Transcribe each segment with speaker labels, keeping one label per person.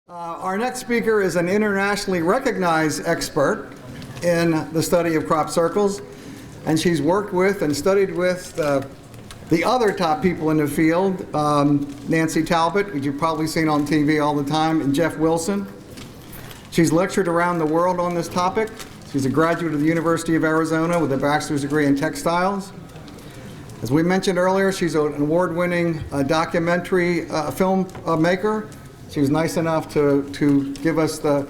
Speaker 1: Our next speaker is an internationally recognized expert in the study of crop circles, and she's worked with and studied with the other top people in the field, Nancy Talbot, which you've probably seen on TV all the time, and Jeff Wilson. She's lectured around the world on this topic. She's a graduate of the University of Arizona with a bachelor's degree in textiles. As we mentioned earlier, she's an award-winning documentary film maker. She was nice enough to give us the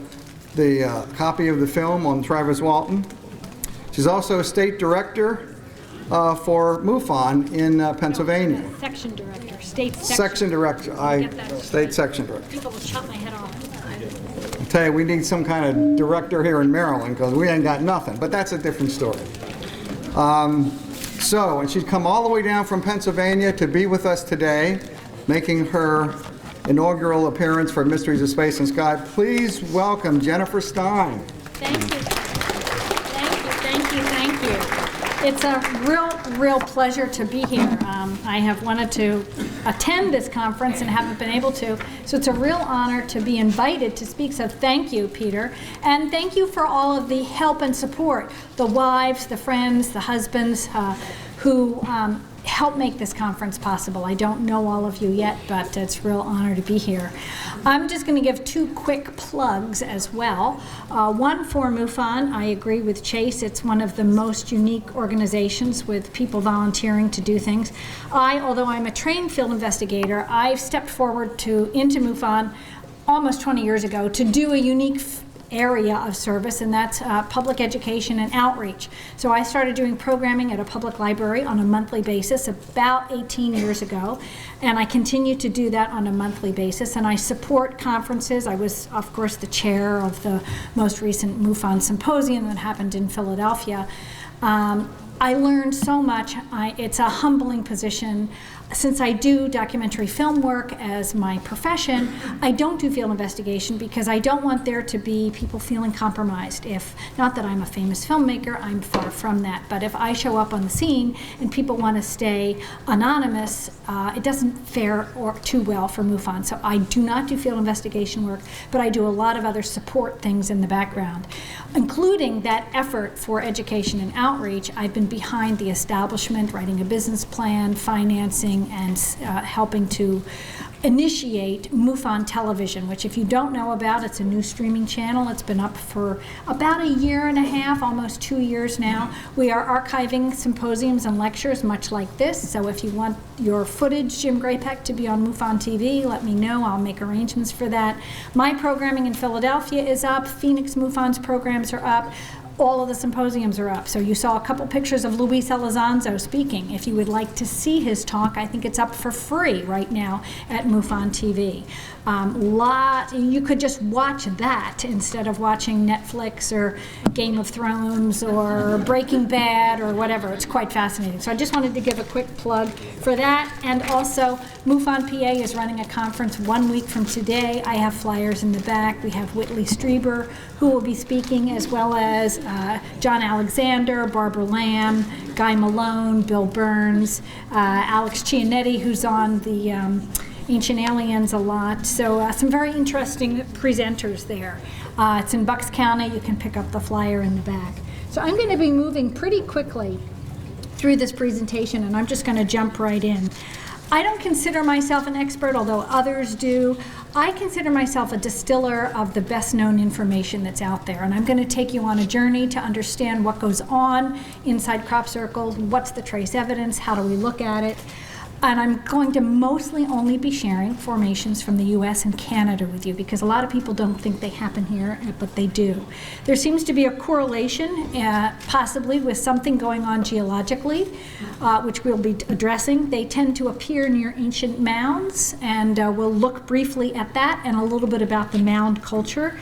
Speaker 1: copy of the film on Travis Walton. She's also a state director for MUFON in Pennsylvania.
Speaker 2: Section director, state
Speaker 1: section director. State section director.
Speaker 2: People will chop my head off.
Speaker 1: I tell you, we need some kind of director here in Maryland because we ain't got nothing, but that's a different story. And she's come all the way down from Pennsylvania to be with us today, making her inaugural appearance for Mysteries of Space and Sky. Please welcome Jennifer Stein.
Speaker 2: Thank you. Thank you. It's a real pleasure to be here. I have wanted to attend this conference and haven't been able to, so it's a real honor to be invited to speak. So thank you, Peter, and thank you for all of the help and support, the wives, the friends, the husbands who help make this conference possible. I don't know all of you yet, but it's a real honor to be here. I'm just going to give two quick plugs as well. One for MUFON. I agree with Chase. It's one of the most unique organizations with people volunteering to do things. Although I'm a trained field investigator, I've stepped forward into MUFON almost 20 years ago to do a unique area of service, and that's public education and outreach. So I started doing programming at a public library on a monthly basis about 18 years ago, and I continue to do that on a monthly basis, and I support conferences. I was, of course, the chair of the most recent MUFON symposium that happened in Philadelphia. I learned so much. It's a humbling position. Since I do documentary film work as my profession, I don't do field investigation because I don't want there to be people feeling compromised. Not that I'm a famous filmmaker, I'm far from that, but if I show up on the scene and people want to stay anonymous, it doesn't fare too well for MUFON. So I do not do field investigation work, but I do a lot of other support things in the background, including that effort for education and outreach. I've been behind the establishment, writing a business plan, financing, and helping to initiate MUFON Television, which if you don't know about, it's a new streaming channel. It's been up for about a year and a half, almost 2 years now. We are archiving symposiums and lectures much like this, so if you want your footage, Jim Graypeck, to be on MUFON TV, let me know. I'll make arrangements for that. My programming in Philadelphia is up. Phoenix MUFON's programs are up. All of the symposiums are up. So you saw a couple pictures of Luis Elizondo speaking. If you would like to see his talk, I think it's up for free right now at MUFON TV. You could just watch that instead of watching Netflix or Game of Thrones or Breaking Bad or whatever. It's quite fascinating. So I just wanted to give a quick plug for that. And also, MUFON PA is running a conference 1 week from today. I have flyers in the back. We have Whitley Strieber, who will be speaking, as well as John Alexander, Barbara Lamb, Guy Malone, Bill Burns, Alex Cianetti, who's on the Ancient Aliens a lot. So some very interesting presenters there. It's in Bucks County. You can pick up the flyer in the back. So I'm going to be moving pretty quickly through this presentation, and I'm just going to jump right in. I don't consider myself an expert, although others do. I consider myself a distiller of the best known information that's out there, and I'm going to take you on a journey to understand what goes on inside crop circles, what's the trace evidence, how do we look at it. And I'm going to mostly only be sharing formations from the US and Canada with you because a lot of people don't think they happen here, but they do. There seems to be a correlation, possibly with something going on geologically, which we'll be addressing. They tend to appear near ancient mounds, and we'll look briefly at that and a little bit about the mound culture.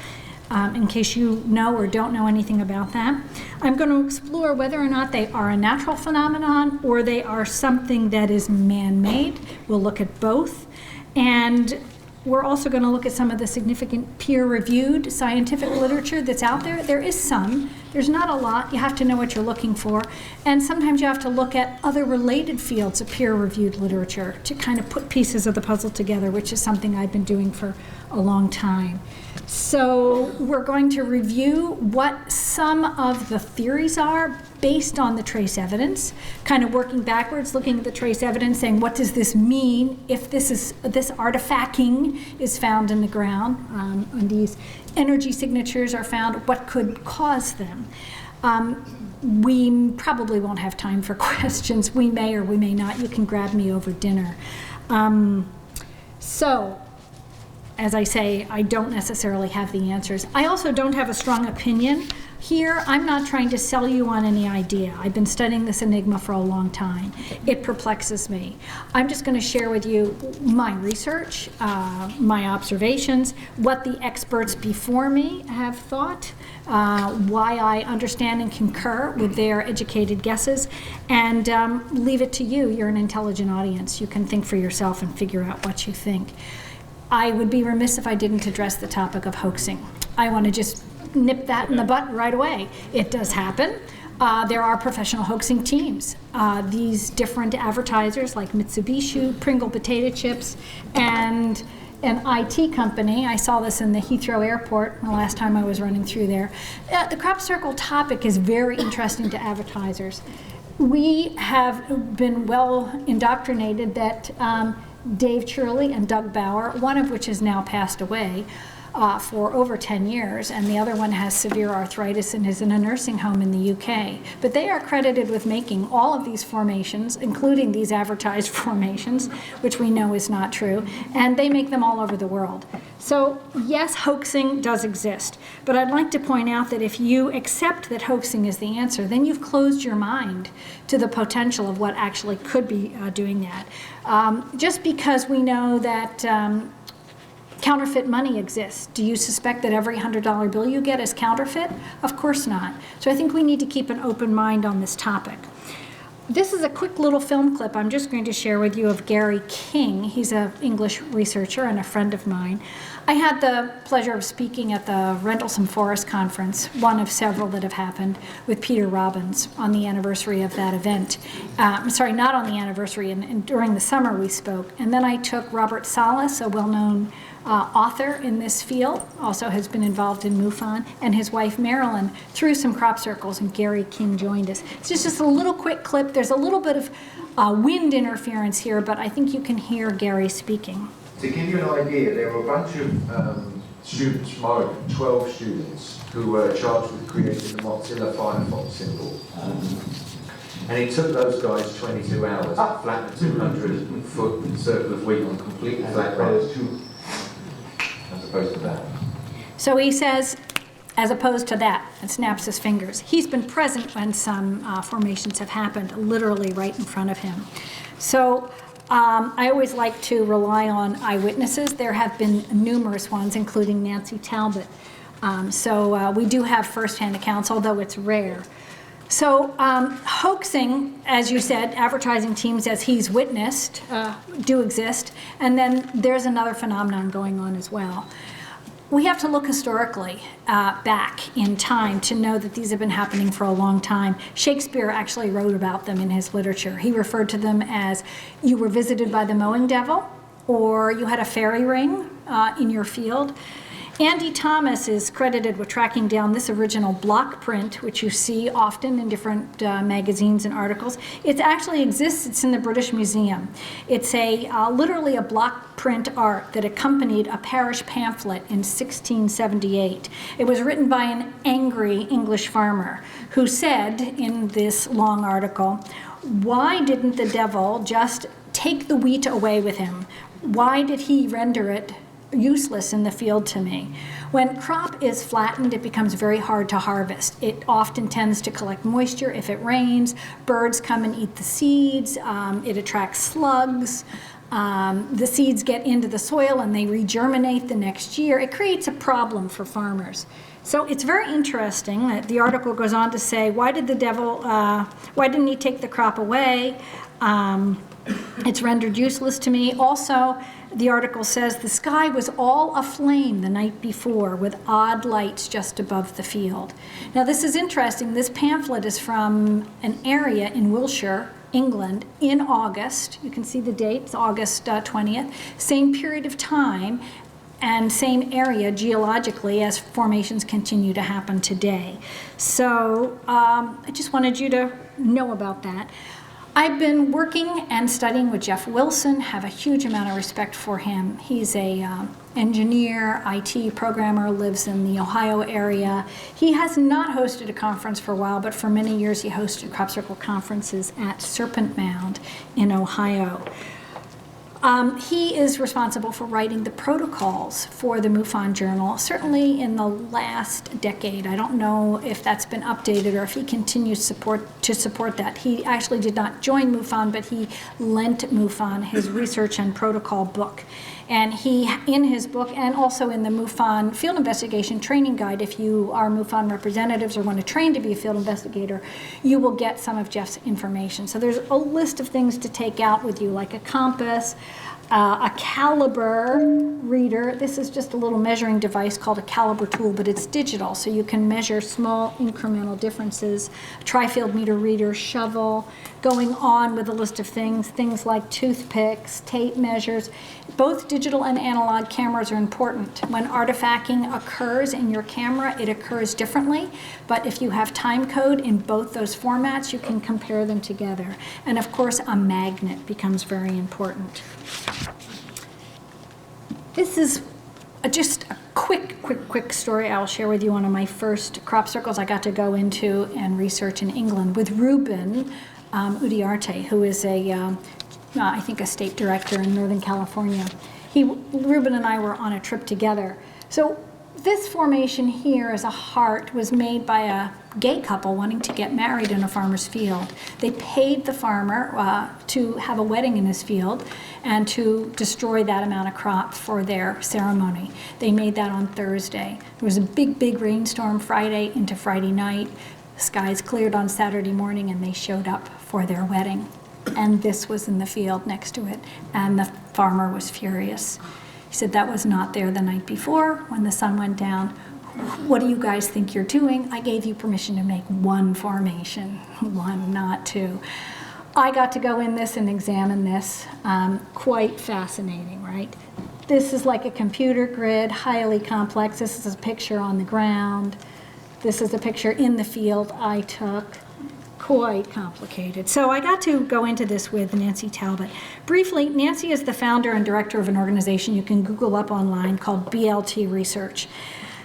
Speaker 2: In case you know or don't know anything about that. I'm going to explore whether or not they are a natural phenomenon or they are something that is man-made. We'll look at both. And we're also going to look at some of the significant peer-reviewed scientific literature that's out there. There is some. There's not a lot. You have to know what you're looking for. And sometimes you have to look at other related fields of peer-reviewed literature to kind of put pieces of the puzzle together, which is something I've been doing for a long time. So we're going to review what some of the theories are based on the trace evidence, kind of working backwards, looking at the trace evidence, saying what does this mean if this artifacting is found in the ground, and these energy signatures are found, what could cause them? We probably won't have time for questions. We may or we may not. You can grab me over dinner. So, as I say, I don't necessarily have the answers. I also don't have a strong opinion here. I'm not trying to sell you on any idea. I've been studying this enigma for a long time. It perplexes me. I'm just going to share with you my research, my observations, what the experts before me have thought, why I understand and concur with their educated guesses, and leave it to you. You're an intelligent audience. You can think for yourself and figure out what you think. I would be remiss if I didn't address the topic of hoaxing. I want to just nip that in the butt right away. It does happen. There are professional hoaxing teams. These different advertisers like Mitsubishi, Pringle potato chips, and an IT company. I saw this in the Heathrow Airport the last time I was running through there. The crop circle topic is very interesting to advertisers. We have been well indoctrinated that Dave Shirley and Doug Bauer, one of which has now passed away for over 10 years, and the other one has severe arthritis and is in a nursing home in the UK. But they are credited with making all of these formations, including these advertised formations, which we know is not true, and they make them all over the world. So yes, hoaxing does exist, but I'd like to point out that if you accept that hoaxing is the answer, then you've closed your mind to the potential of what actually could be doing that. Just because we know that counterfeit money exists, do you suspect that every $100 bill you get is counterfeit? Of course not. So I think we need to keep an open mind on this topic. This is a quick little film clip I'm just going to share with you of Gary King. He's an English researcher and a friend of mine. I had the pleasure of speaking at the Rendlesham Forest Conference, one of several that have happened, with Peter Robbins on the anniversary of that event. Sorry, not on the anniversary, and during the summer we spoke. And then I took Robert Salas, a well-known author in this field, also has been involved in MUFON, and his wife Marilyn through some crop circles, and Gary King joined us. It's just a little quick clip. There's a little bit of wind interference here, but I think you can hear Gary speaking.
Speaker 3: To give you an idea, there were a bunch of students from Oregon, 12 students, who were charged with creating the Mozilla Firefox symbol. And it took those guys 22 hours to flatten a 200-foot circle of wheat on completely flat ground, as opposed to that. So
Speaker 2: he says, as opposed to that, and snaps his fingers. He's been present when some formations have happened, literally right in front of him. So I always like to rely on eyewitnesses. There have been numerous ones, including Nancy Talbot. So we do have firsthand accounts, although it's rare. So hoaxing, as you said, advertising teams, as he's witnessed, do exist. And then there's another phenomenon going on as well. We have to look historically back in time to know that these have been happening for a long time. Shakespeare actually wrote about them in his literature. He referred to them as you were visited by the mowing devil, or you had a fairy ring in your field. Andy Thomas is credited with tracking down this original block print, which you see often in different magazines and articles. It actually exists. It's in the British Museum. It's literally a block print art that accompanied a parish pamphlet in 1678. It was written by an angry English farmer who said in this long article, "Why didn't the devil just take the wheat away with him? Why did he render it useless in the field to me?" When crop is flattened, it becomes very hard to harvest. It often tends to collect moisture if it rains. Birds come and eat the seeds. It attracts slugs. The seeds get into the soil and they regerminate the next year. It creates a problem for farmers. So it's very interesting that the article goes on to say, why didn't he take the crop away? It's rendered useless to me. Also, the article says the sky was all aflame the night before with odd lights just above the field. Now this is interesting. This pamphlet is from an area in Wiltshire, England, in August. You can see the date, it's August 20th. Same period of time and same area geologically as formations continue to happen today. So I just wanted you to know about that. I've been working and studying with Jeff Wilson, have a huge amount of respect for him. He's a engineer, IT programmer, lives in the Ohio area. He has not hosted a conference for a while, but for many years he hosted crop circle conferences at Serpent Mound in Ohio. He is responsible for writing the protocols for the MUFON Journal, certainly in the last decade. I don't know if that's been updated or if he continues to support that. He actually did not join MUFON, but he lent MUFON his research and protocol book. And he, in his book, and also in the MUFON Field Investigation Training Guide, if you are MUFON representatives or want to train to be a field investigator, you will get some of Jeff's information. So there's a list of things to take out with you, like a compass, a caliber reader. This is just a little measuring device called a caliber tool, but it's digital, so you can measure small incremental differences. A tri-field meter reader, shovel, going on with a list of things like toothpicks, tape measures. Both digital and analog cameras are important. When artifacting occurs in your camera, it occurs differently, but if you have time code in both those formats, you can compare them together. And of course, a magnet becomes very important. This is just a quick story I'll share with you. One of my first crop circles I got to go into and research in England with Ruben Udiarte, who is I think a state director in Northern California. Ruben and I were on a trip together. So this formation here as a heart was made by a gay couple wanting to get married in a farmer's field. They paid the farmer to have a wedding in his field and to destroy that amount of crop for their ceremony. They made that on Thursday. There was a big rainstorm Friday into Friday night. The skies cleared on Saturday morning and they showed up for their wedding. And this was in the field next to it, and the farmer was furious. He said, that was not there the night before when the sun went down. What do you guys think you're doing? I gave you permission to make one formation, one, not two. I got to go in this and examine this. Quite fascinating, right? This is like a computer grid, highly complex. This is a picture on the ground. This is a picture in the field I took. Quite complicated. So I got to go into this with Nancy Talbot. Briefly, Nancy is the founder and director of an organization you can Google up online called BLT Research.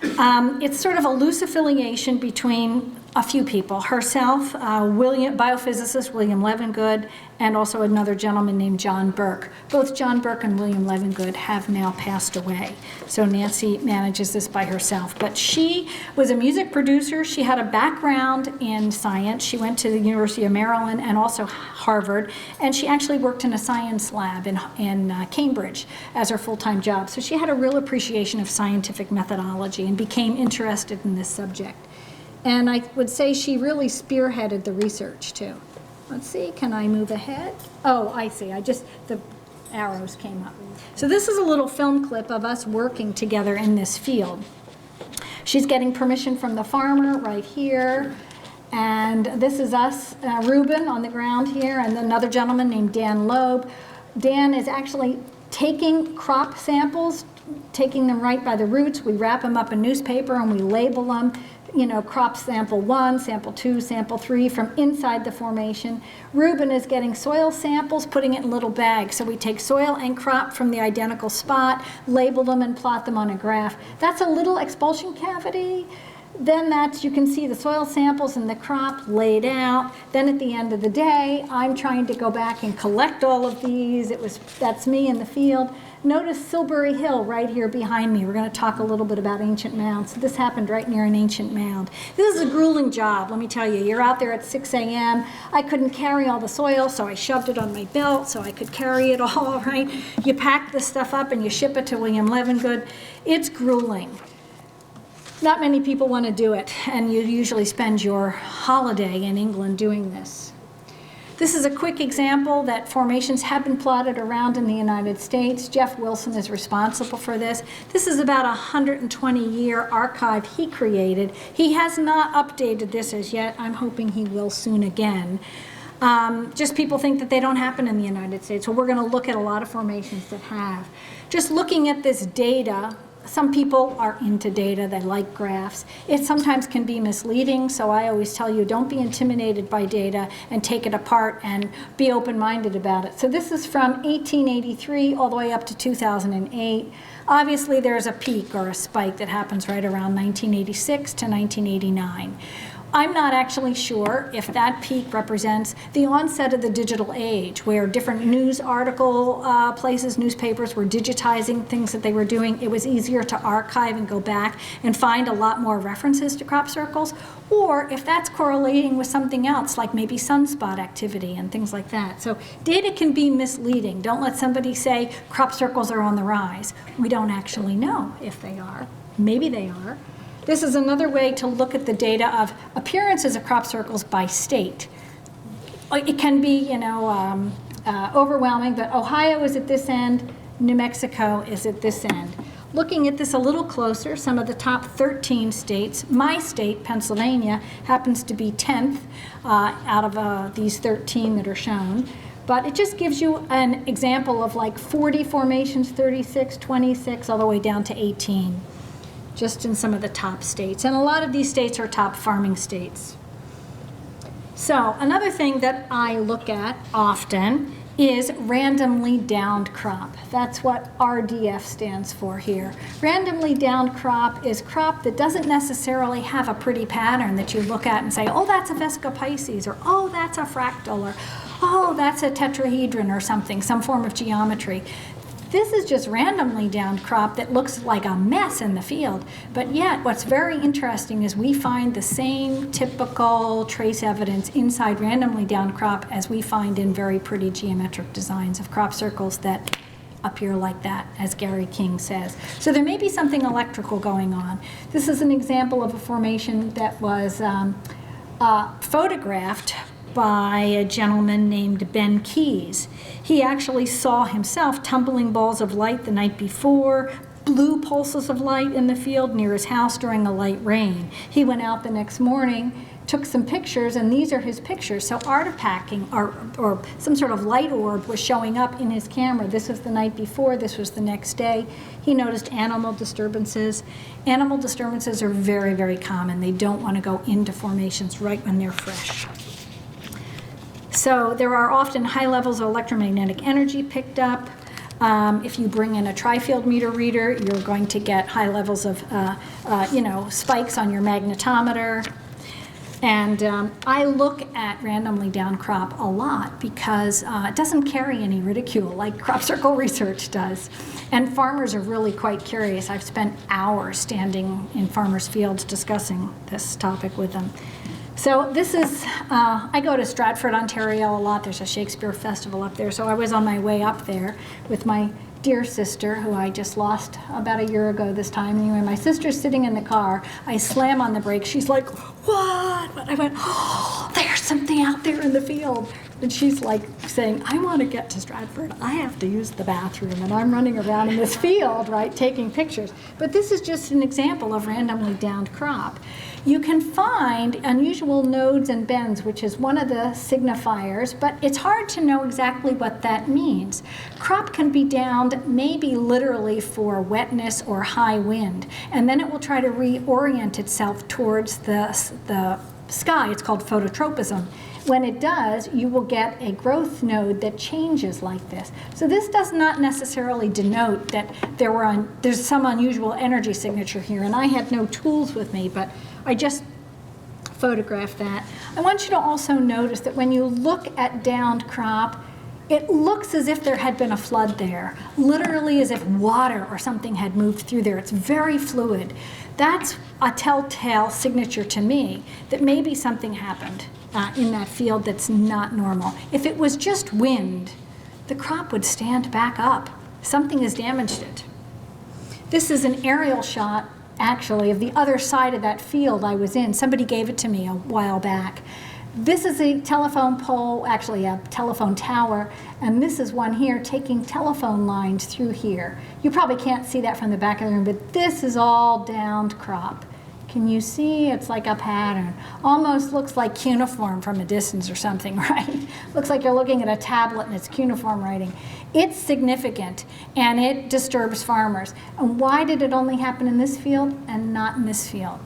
Speaker 2: It's sort of a loose affiliation between a few people. Herself, biophysicist William Levengood, and also another gentleman named John Burke. Both John Burke and William Levengood have now passed away. So Nancy manages this by herself. But she was a music producer. She had a background in science. She went to the University of Maryland and also Harvard. And she actually worked in a science lab in Cambridge as her full-time job. So she had a real appreciation of scientific methodology and became interested in this subject. And I would say she really spearheaded the research too. Let's see, can I move ahead? Oh, I see, the arrows came up. So this is a little film clip of us working together in this field. She's getting permission from the farmer right here. And this is us, Ruben on the ground here, and another gentleman named Dan Loeb. Dan is actually taking crop samples, taking them right by the roots. We wrap them up in newspaper and we label them. Crop sample 1, sample 2, sample 3 from inside the formation. Ruben is getting soil samples, putting it in little bags. So we take soil and crop from the identical spot, label them and plot them on a graph. That's a little expulsion cavity. Then you can see the soil samples and the crop laid out. Then at the end of the day, I'm trying to go back and collect all of these. That's me in the field. Notice Silbury Hill right here behind me. We're going to talk a little bit about ancient mounds. This happened right near an ancient mound. This is a grueling job, let me tell you. You're out there at 6 a.m. I couldn't carry all the soil, so I shoved it on my belt so I could carry it all, right? You pack this stuff up and you ship it to William Levengood. It's grueling. Not many people want to do it, and you usually spend your holiday in England doing this. This is a quick example that formations have been plotted around in the United States. Jeff Wilson is responsible for this. This is about a 120-year archive he created. He has not updated this as yet. I'm hoping he will soon again. Just people think that they don't happen in the United States. So we're going to look at a lot of formations that have. Just looking at this data, some people are into data, they like graphs. It sometimes can be misleading, so I always tell you, don't be intimidated by data and take it apart and be open-minded about it. So this is from 1883 all the way up to 2008. Obviously, there's a peak or a spike that happens right around 1986 to 1989. I'm not actually sure if that peak represents the onset of the digital age, where different news article places, newspapers were digitizing things that they were doing. It was easier to archive and go back and find a lot more references to crop circles, or if that's correlating with something else, like maybe sunspot activity and things like that. So data can be misleading. Don't let somebody say crop circles are on the rise. We don't actually know if they are. Maybe they are. This is another way to look at the data of appearances of crop circles by state. It can be, overwhelming, but Ohio is at this end, New Mexico is at this end. Looking at this a little closer, some of the top 13 states, my state, Pennsylvania, happens to be 10th out of these 13 that are shown. But it just gives you an example of like 40 formations, 36, 26, all the way down to 18. Just in some of the top states. And a lot of these states are top farming states. So another thing that I look at often is randomly downed crop. That's what RDF stands for here. Randomly downed crop is crop that doesn't necessarily have a pretty pattern that you look at and say, oh, that's a Vescopisces, or oh, that's a fractal, or oh, that's a tetrahedron or something, some form of geometry. This is just randomly downed crop that looks like a mess in the field, but yet what's very interesting is we find the same typical trace evidence inside randomly downed crop as we find in very pretty geometric designs of crop circles that appear like that, as Gary King says. So there may be something electrical going on. This is an example of a formation that was photographed by a gentleman named Ben Keyes. He actually saw himself tumbling balls of light the night before, blue pulses of light in the field near his house during a light rain. He went out the next morning, took some pictures, and these are his pictures. So artifacting or some sort of light orb was showing up in his camera. This was the night before, this was the next day. He noticed animal disturbances. Animal disturbances are very, very common. They don't want to go into formations right when they're fresh. So there are often high levels of electromagnetic energy picked up. If you bring in a tri-field meter reader, you're going to get high levels of, spikes on your magnetometer. And I look at randomly downed crop a lot because it doesn't carry any ridicule like crop circle research does. And farmers are really quite curious. I've spent hours standing in farmers' fields discussing this topic with them. So this is, I go to Stratford, Ontario a lot. There's a Shakespeare festival up there. So I was on my way up there with my dear sister, who I just lost about a year ago this time. Anyway, my sister's sitting in the car. I slam on the brakes. She's like, what? I went, oh, there's something out there in the field. And she's like saying, I want to get to Stratford. I have to use the bathroom. And I'm running around in this field, right, taking pictures. But this is just an example of randomly downed crop. You can find unusual nodes and bends, which is one of the signifiers, but it's hard to know exactly what that means. Crop can be downed maybe literally for wetness or high wind, and then it will try to reorient itself towards the sky. It's called phototropism. When it does, you will get a growth node that changes like this. So this does not necessarily denote that there's some unusual energy signature here, and I had no tools with me, but I just photographed that. I want you to also notice that when you look at downed crop, it looks as if there had been a flood there, literally as if water or something had moved through there. It's very fluid. That's a telltale signature to me that maybe something happened in that field that's not normal. If it was just wind, the crop would stand back up. Something has damaged it. This is an aerial shot actually, of the other side of that field I was in. Somebody gave it to me a while back. This is a telephone pole, actually a telephone tower, and this is one here taking telephone lines through here. You probably can't see that from the back of the room, but this is all downed crop. Can you see? It's like a pattern. Almost looks like cuneiform from a distance or something, right? Looks like you're looking at a tablet and it's cuneiform writing. It's significant and it disturbs farmers. And why did it only happen in this field and not in this field?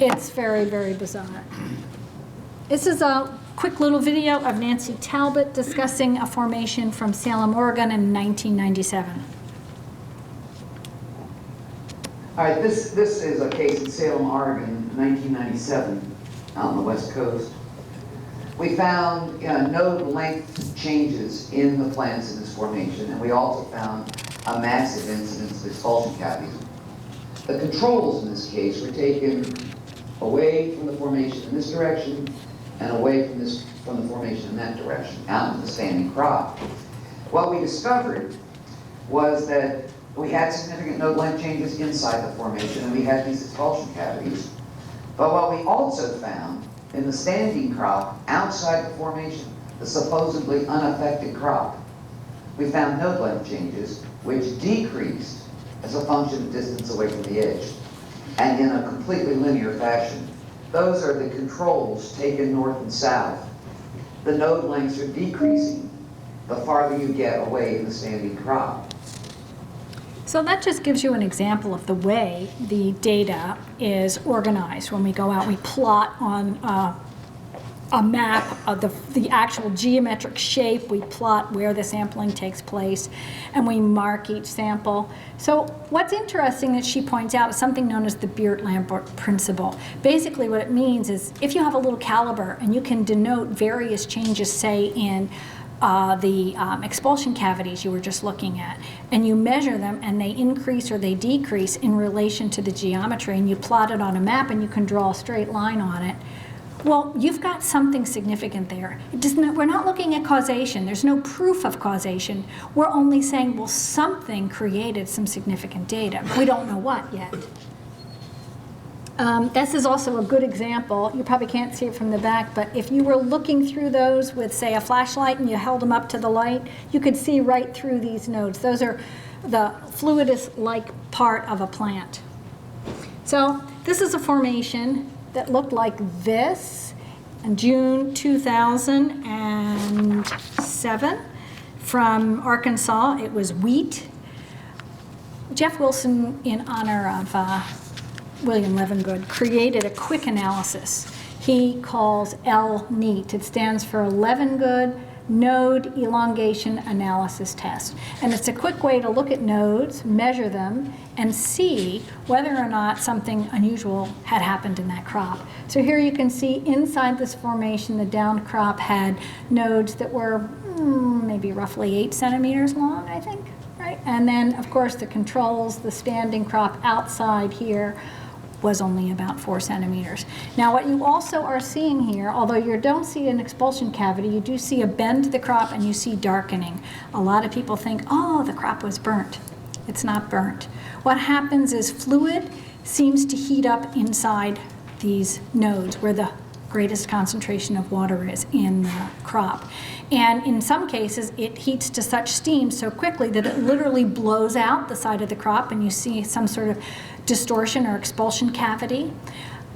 Speaker 2: It's very, very bizarre. This is a quick little video of Nancy Talbot discussing a formation from Salem, Oregon in 1997.
Speaker 4: All right, this is a case in Salem, Oregon, 1997, out on the West Coast. We found node length changes in the plants in this formation, and we also found a massive incidence of expulsion cavities. The controls in this case were taken away from the formation in this direction and away from the formation in that direction, out into the standing crop. What we discovered was that we had significant node length changes inside the formation, and we had these expulsion cavities. But what we also found in the standing crop outside the formation, the supposedly unaffected crop, we found node length changes which decreased as a function of distance away from the edge, and in a completely linear fashion. Those are the controls taken north and south. The node lengths are decreasing the farther you get away in the standing crop.
Speaker 2: So that just gives you an example of the way the data is organized. When we go out, we plot on a map of the actual geometric shape. We plot where the sampling takes place, and we mark each sample. So what's interesting that she points out is something known as the Beert-Lambert principle. Basically what it means is if you have a little caliber and you can denote various changes, say in the expulsion cavities you were just looking at, and you measure them and they increase or they decrease in relation to the geometry, and you plot it on a map and you can draw a straight line on it, well, you've got something significant there. We're not looking at causation. There's no proof of causation. We're only saying, well, something created some significant data. We don't know what yet. This is also a good example. You probably can't see it from the back, but if you were looking through those with, say, a flashlight and you held them up to the light, you could see right through these nodes. Those are the fluidus-like part of a plant. So this is a formation that looked like this in June 2007 from Arkansas. It was wheat. Jeff Wilson, in honor of William Levengood, created a quick analysis he calls L-NEAT. It stands for Levengood Node Elongation Analysis Test. And it's a quick way to look at nodes, measure them, and see whether or not something unusual had happened in that crop. So here you can see inside this formation, the downed crop had nodes that were maybe roughly 8 centimeters long, I think, right? And then, of course, the controls, the standing crop outside here was only about 4 centimeters. Now what you also are seeing here, although you don't see an expulsion cavity, you do see a bend to the crop and you see darkening. A lot of people think, oh, the crop was burnt. It's not burnt. What happens is fluid seems to heat up inside these nodes where the greatest concentration of water is in the crop. And in some cases, it heats to such steam so quickly that it literally blows out the side of the crop and you see some sort of distortion or expulsion cavity.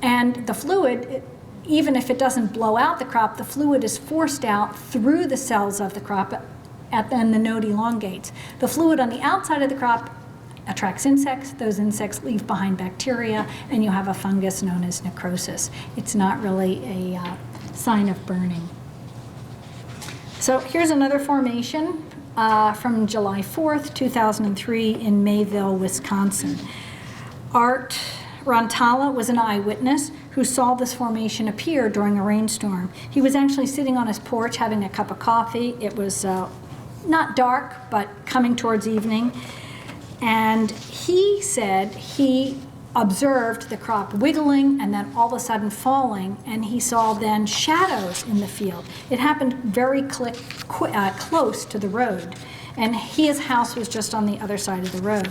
Speaker 2: And the fluid, even if it doesn't blow out the crop, the fluid is forced out through the cells of the crop and the node elongates. The fluid on the outside of the crop attracts insects. Those insects leave behind bacteria, and you have a fungus known as necrosis. It's not really a sign of burning. So here's another formation from July 4th, 2003 in Mayville, Wisconsin. Art Rantala was an eyewitness who saw this formation appear during a rainstorm. He was actually sitting on his porch having a cup of coffee. It was not dark, but coming towards evening. And he said he observed the crop wiggling and then all of a sudden falling, and he saw then shadows in the field. It happened very close to the road, and his house was just on the other side of the road.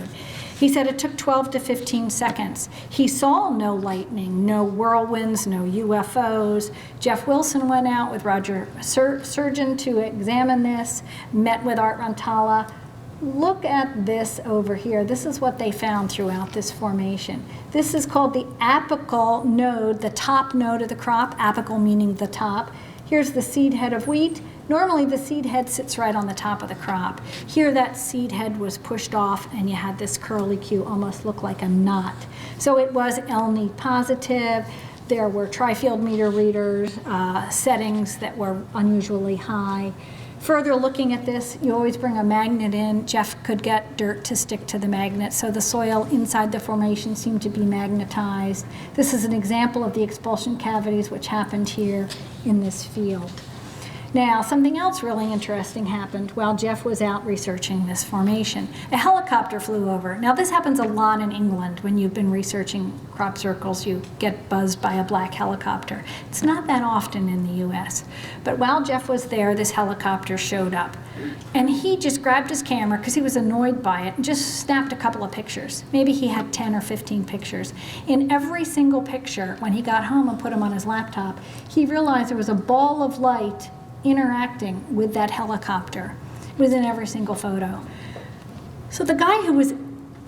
Speaker 2: He said it took 12 to 15 seconds. He saw no lightning, no whirlwinds, no UFOs. Jeff Wilson went out with Roger Surgeon to examine this, met with Art Rantala. Look at this over here. This is what they found throughout this formation. This is called the apical node, the top node of the crop, apical meaning the top. Here's the seed head of wheat. Normally the seed head sits right on the top of the crop. Here that seed head was pushed off and you had this curly Q, almost look like a knot. So it was LNE positive. There were tri-field meter readers, settings that were unusually high. Further looking at this, you always bring a magnet in. Jeff could get dirt to stick to the magnet, so the soil inside the formation seemed to be magnetized. This is an example of the expulsion cavities which happened here in this field. Now, something else really interesting happened while Jeff was out researching this formation. A helicopter flew over. Now, this happens a lot in England. When you've been researching crop circles, you get buzzed by a black helicopter. It's not that often in the US. But while Jeff was there, this helicopter showed up. And he just grabbed his camera, because he was annoyed by it, and just snapped a couple of pictures. Maybe he had 10 or 15 pictures. In every single picture, when he got home and put them on his laptop, he realized there was a ball of light interacting with that helicopter. It was in every single photo. So the guy who was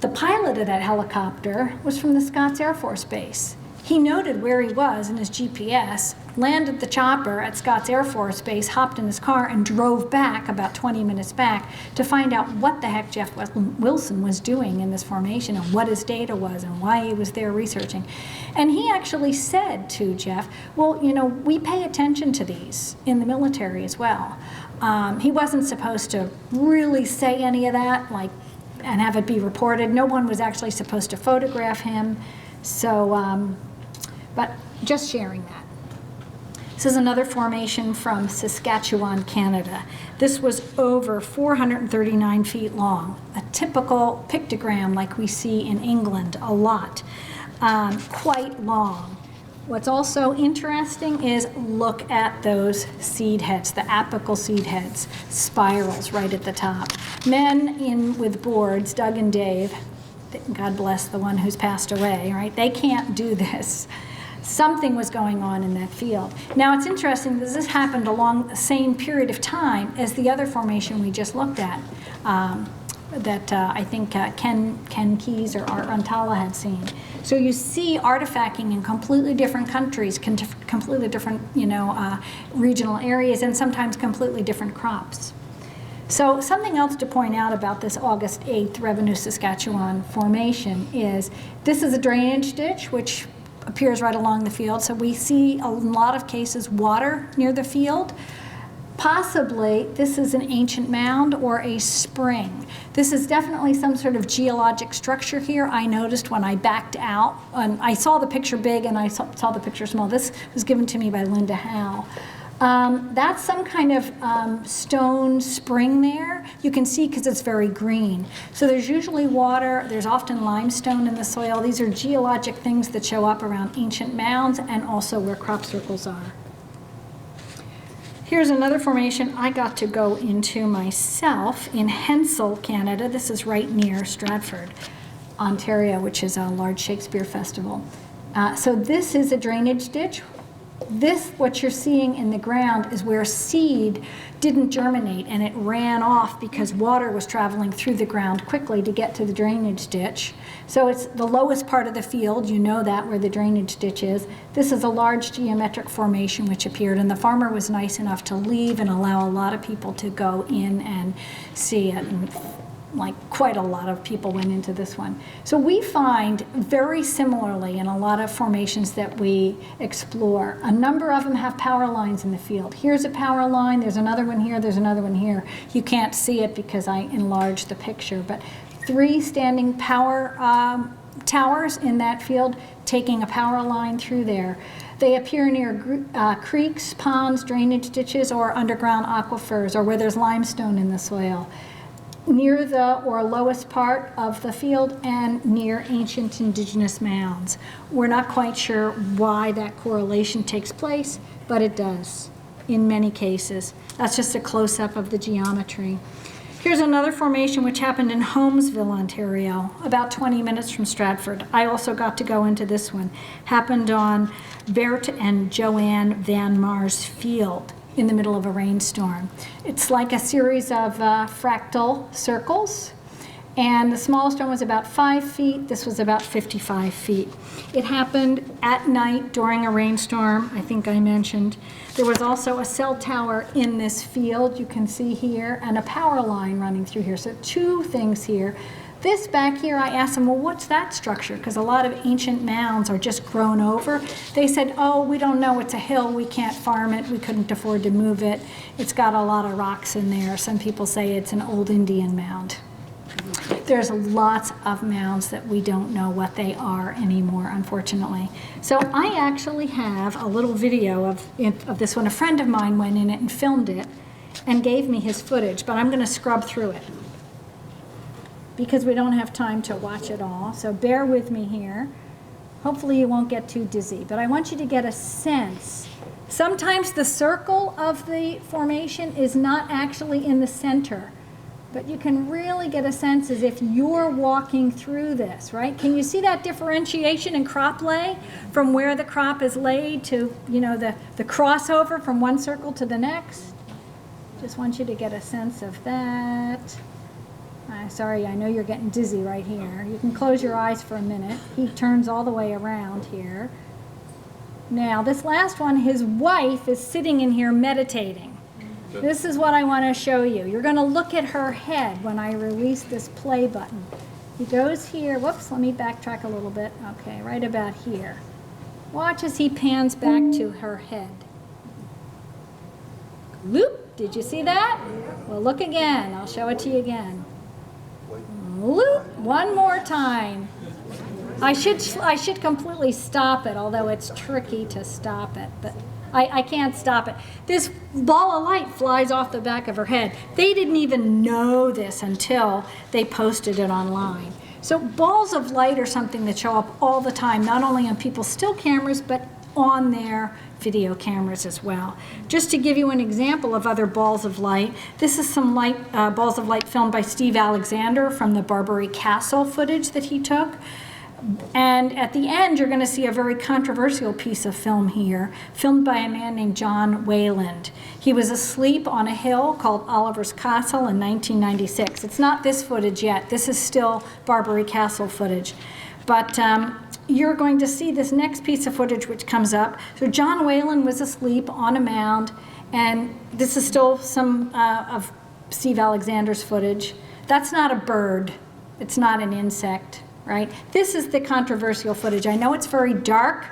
Speaker 2: the pilot of that helicopter was from the Scotts Air Force Base. He noted where he was in his GPS, landed the chopper at Scotts Air Force Base, hopped in his car, and drove back about 20 minutes back to find out what the heck Jeff Wilson was doing in this formation and what his data was and why he was there researching. And he actually said to Jeff, well, you know, we pay attention to these in the military as well. He wasn't supposed to really say any of that, like, and have it be reported. No one was actually supposed to photograph him. So, but just sharing that. This is another formation from Saskatchewan, Canada. This was over 439 feet long, a typical pictogram like we see in England a lot, quite long. What's also interesting is look at those seed heads, the apical seed heads, spirals right at the top. Men in with boards, Doug and Dave, God bless the one who's passed away, right? They can't do this. Something was going on in that field. Now it's interesting because this happened along the same period of time as the other formation we just looked at, that I think Ken Keyes or Art Rantala had seen. So you see artifacting in completely different countries, completely different, regional areas, and sometimes completely different crops. So something else to point out about this August 8th Revenue Saskatchewan formation is this is a drainage ditch which appears right along the field. So we see a lot of cases water near the field. Possibly this is an ancient mound or a spring. This is definitely some sort of geologic structure here. I noticed when I backed out, and I saw the picture big and I saw the picture small. This was given to me by Linda Howe. That's some kind of stone spring there. You can see because it's very green. So there's usually water, there's often limestone in the soil. These are geologic things that show up around ancient mounds and also where crop circles are. Here's another formation I got to go into myself in Hensel, Canada. This is right near Stratford, Ontario, which is a large Shakespeare festival. So this is a drainage ditch. This, what you're seeing in the ground, is where seed didn't germinate and it ran off because water was traveling through the ground quickly to get to the drainage ditch. So it's the lowest part of the field, you know that, where the drainage ditch is. This is a large geometric formation which appeared, and the farmer was nice enough to leave and allow a lot of people to go in and see it. And like quite a lot of people went into this one. So we find very similarly in a lot of formations that we explore, a number of them have power lines in the field. Here's a power line, there's another one here, there's another one here. You can't see it because I enlarged the picture, but 3 standing power towers in that field taking a power line through there. They appear near creeks, ponds, drainage ditches, or underground aquifers, or where there's limestone in the soil, near the or lowest part of the field and near ancient indigenous mounds. We're not quite sure why that correlation takes place, but it does in many cases. That's just a close-up of the geometry. Here's another formation which happened in Holmesville, Ontario, about 20 minutes from Stratford. I also got to go into this one. Happened on Bert and Joanne Van Mars Field in the middle of a rainstorm. It's like a series of fractal circles, and the smallest one was about 5 feet. This was about 55 feet. It happened at night during a rainstorm, I think I mentioned. There was also a cell tower in this field, you can see here, and a power line running through here. So 2 things here. This back here, I asked them, well, what's that structure? Because a lot of ancient mounds are just grown over. They said, oh, we don't know, it's a hill, we can't farm it, we couldn't afford to move it. It's got a lot of rocks in there. Some people say it's an old Indian mound. There's lots of mounds that we don't know what they are anymore, unfortunately. So I actually have a little video of this one. A friend of mine went in it and filmed it and gave me his footage, but I'm going to scrub through it because we don't have time to watch it all. So bear with me here. Hopefully you won't get too dizzy, but I want you to get a sense. Sometimes the circle of the formation is not actually in the center, but you can really get a sense as if you're walking through this, right? Can you see that differentiation in crop lay from where the crop is laid to, you know, the crossover from one circle to the next? Just want you to get a sense of that. Sorry, I know you're getting dizzy right here. You can close your eyes for a minute. He turns all the way around here. Now, this last one, his wife is sitting in here meditating. This is what I want to show you. You're going to look at her head when I release this play button. He goes here. Whoops, let me backtrack a little bit. Okay, right about here. Watch as he pans back to her head. Loop, did you see that? Well, look again. I'll show it to you again. Loop, one more time. I should completely stop it, although it's tricky to stop it, but I can't stop it. This ball of light flies off the back of her head. They didn't even know this until they posted it online. So balls of light are something that show up all the time, not only on people's still cameras, but on their video cameras as well. Just to give you an example of other balls of light, this is some balls of light filmed by Steve Alexander from the Barbary Castle footage that he took. And at the end, you're going to see a very controversial piece of film here, filmed by a man named John Wayland. He was asleep on a hill called Oliver's Castle in 1996. It's not this footage yet. This is still Barbary Castle footage. But you're going to see this next piece of footage which comes up. So John Wayland was asleep on a mound, and this is still some of Steve Alexander's footage. That's not a bird. It's not an insect. Right? This is the controversial footage. I know it's very dark.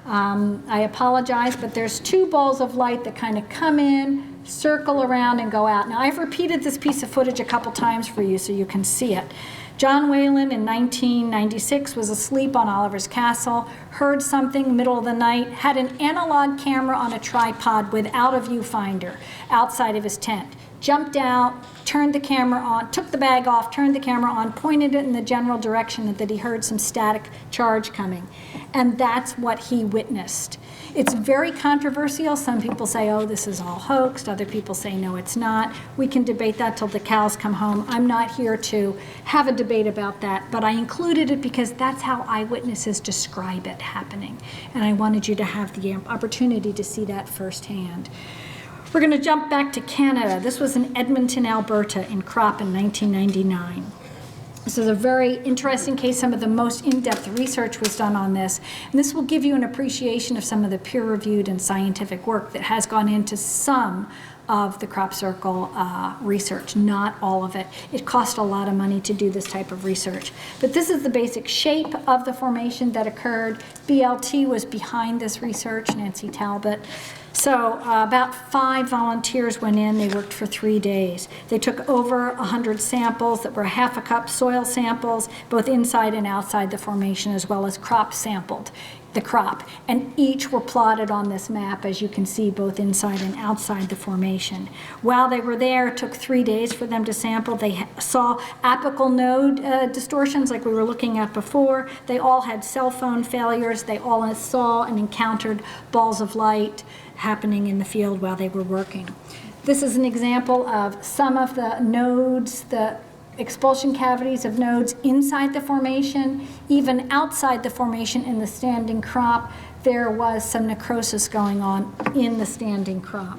Speaker 2: I apologize, but there's 2 balls of light that kind of come in, circle around, and go out. Now, I've repeated this piece of footage a couple times for you so you can see it. John Wayland in 1996 was asleep on Oliver's Castle, heard something middle of the night, had an analog camera on a tripod without a viewfinder outside of his tent. Jumped out, turned the camera on, took the bag off, turned the camera on, pointed it in the general direction that he heard some static charge coming. And that's what he witnessed. It's very controversial. Some people say, oh, this is all hoaxed. Other people say, no, it's not. We can debate that till the cows come home. I'm not here to have a debate about that, but I included it because that's how eyewitnesses describe it happening. And I wanted you to have the opportunity to see that firsthand. We're going to jump back to Canada. This was in Edmonton, Alberta, in crop in 1999. This is a very interesting case. Some of the most in-depth research was done on this. And this will give you an appreciation of some of the peer-reviewed and scientific work that has gone into some of the crop circle research, not all of it. It cost a lot of money to do this type of research. But this is the basic shape of the formation that occurred. BLT was behind this research, Nancy Talbot. So about 5 volunteers went in. They worked for 3 days. They took over 100 samples that were half a cup soil samples, both inside and outside the formation, as well as crop sampled, the crop. And each were plotted on this map, as you can see, both inside and outside the formation. While they were there, it took 3 days for them to sample. They saw apical node distortions like we were looking at before. They all had cell phone failures. They all saw and encountered balls of light happening in the field while they were working. This is an example of some of the nodes, the expulsion cavities of nodes inside the formation. Even outside the formation in the standing crop, there was some necrosis going on in the standing crop.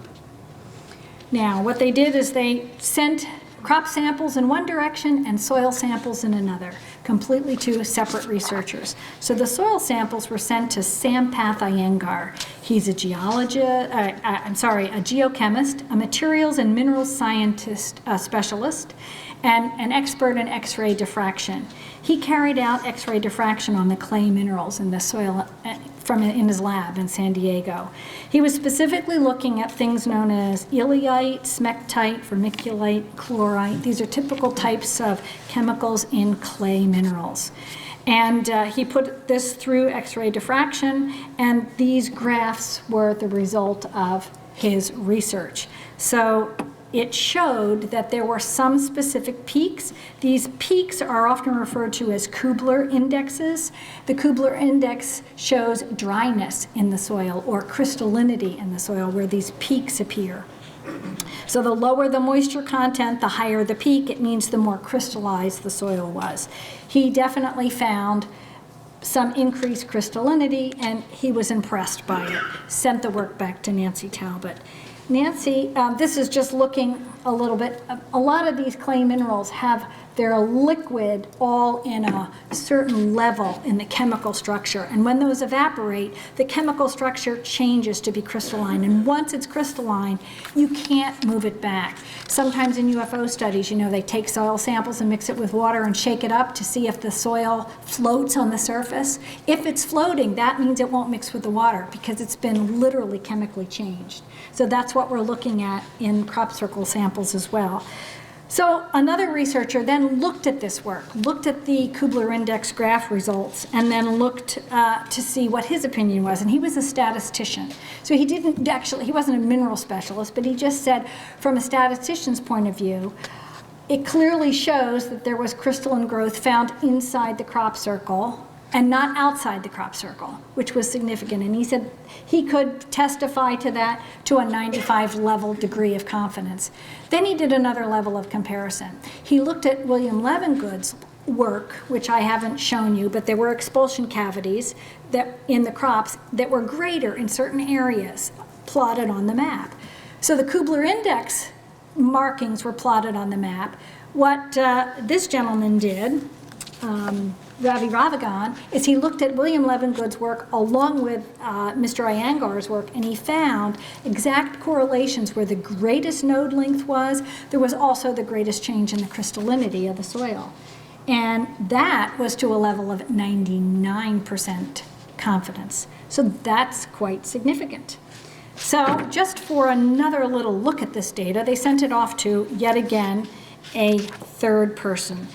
Speaker 2: Now, what they did is they sent crop samples in one direction and soil samples in another, completely to separate researchers. So the soil samples were sent to Sampath Iyengar. He's a geochemist, a materials and minerals scientist specialist, and an expert in X-ray diffraction. He carried out X-ray diffraction on the clay minerals in the soil in his lab in San Diego. He was specifically looking at things known as ileite, smectite, vermiculite, chlorite. These are typical types of chemicals in clay minerals. And he put this through X-ray diffraction, and these graphs were the result of his research. So it showed that there were some specific peaks. These peaks are often referred to as Kubler indexes. The Kubler index shows dryness in the soil or crystallinity in the soil where these peaks appear. So the lower the moisture content, the higher the peak. It means the more crystallized the soil was. He definitely found some increased crystallinity, and he was impressed by it. Sent the work back to Nancy Talbot. Nancy, this is just looking a little bit. A lot of these clay minerals have their liquid all in a certain level in the chemical structure. And when those evaporate, the chemical structure changes to be crystalline. And once it's crystalline, you can't move it back. Sometimes in UFO studies, they take soil samples and mix it with water and shake it up to see if the soil floats on the surface. If it's floating, that means it won't mix with the water because it's been literally chemically changed. So that's what we're looking at in crop circle samples as well. So another researcher then looked at this work, looked at the Kubler index graph results, and then looked to see what his opinion was. And he was a statistician. So he wasn't a mineral specialist, but he just said, from a statistician's point of view, it clearly shows that there was crystalline growth found inside the crop circle and not outside the crop circle, which was significant. And he said he could testify to that to a 95 level degree of confidence. Then he did another level of comparison. He looked at William Levengood's work, which I haven't shown you, but there were expulsion cavities that in the crops that were greater in certain areas, plotted on the map. So the Kubler index markings were plotted on the map. What this gentleman did, Ravi Ravagan, is he looked at William Levengood's work along with Mr. Iyengar's work, and he found exact correlations where the greatest node length was. There was also the greatest change in the crystallinity of the soil. And that was to a level of 99% confidence. So that's quite significant. So just for another little look at this data, they sent it off to, yet again, a third person,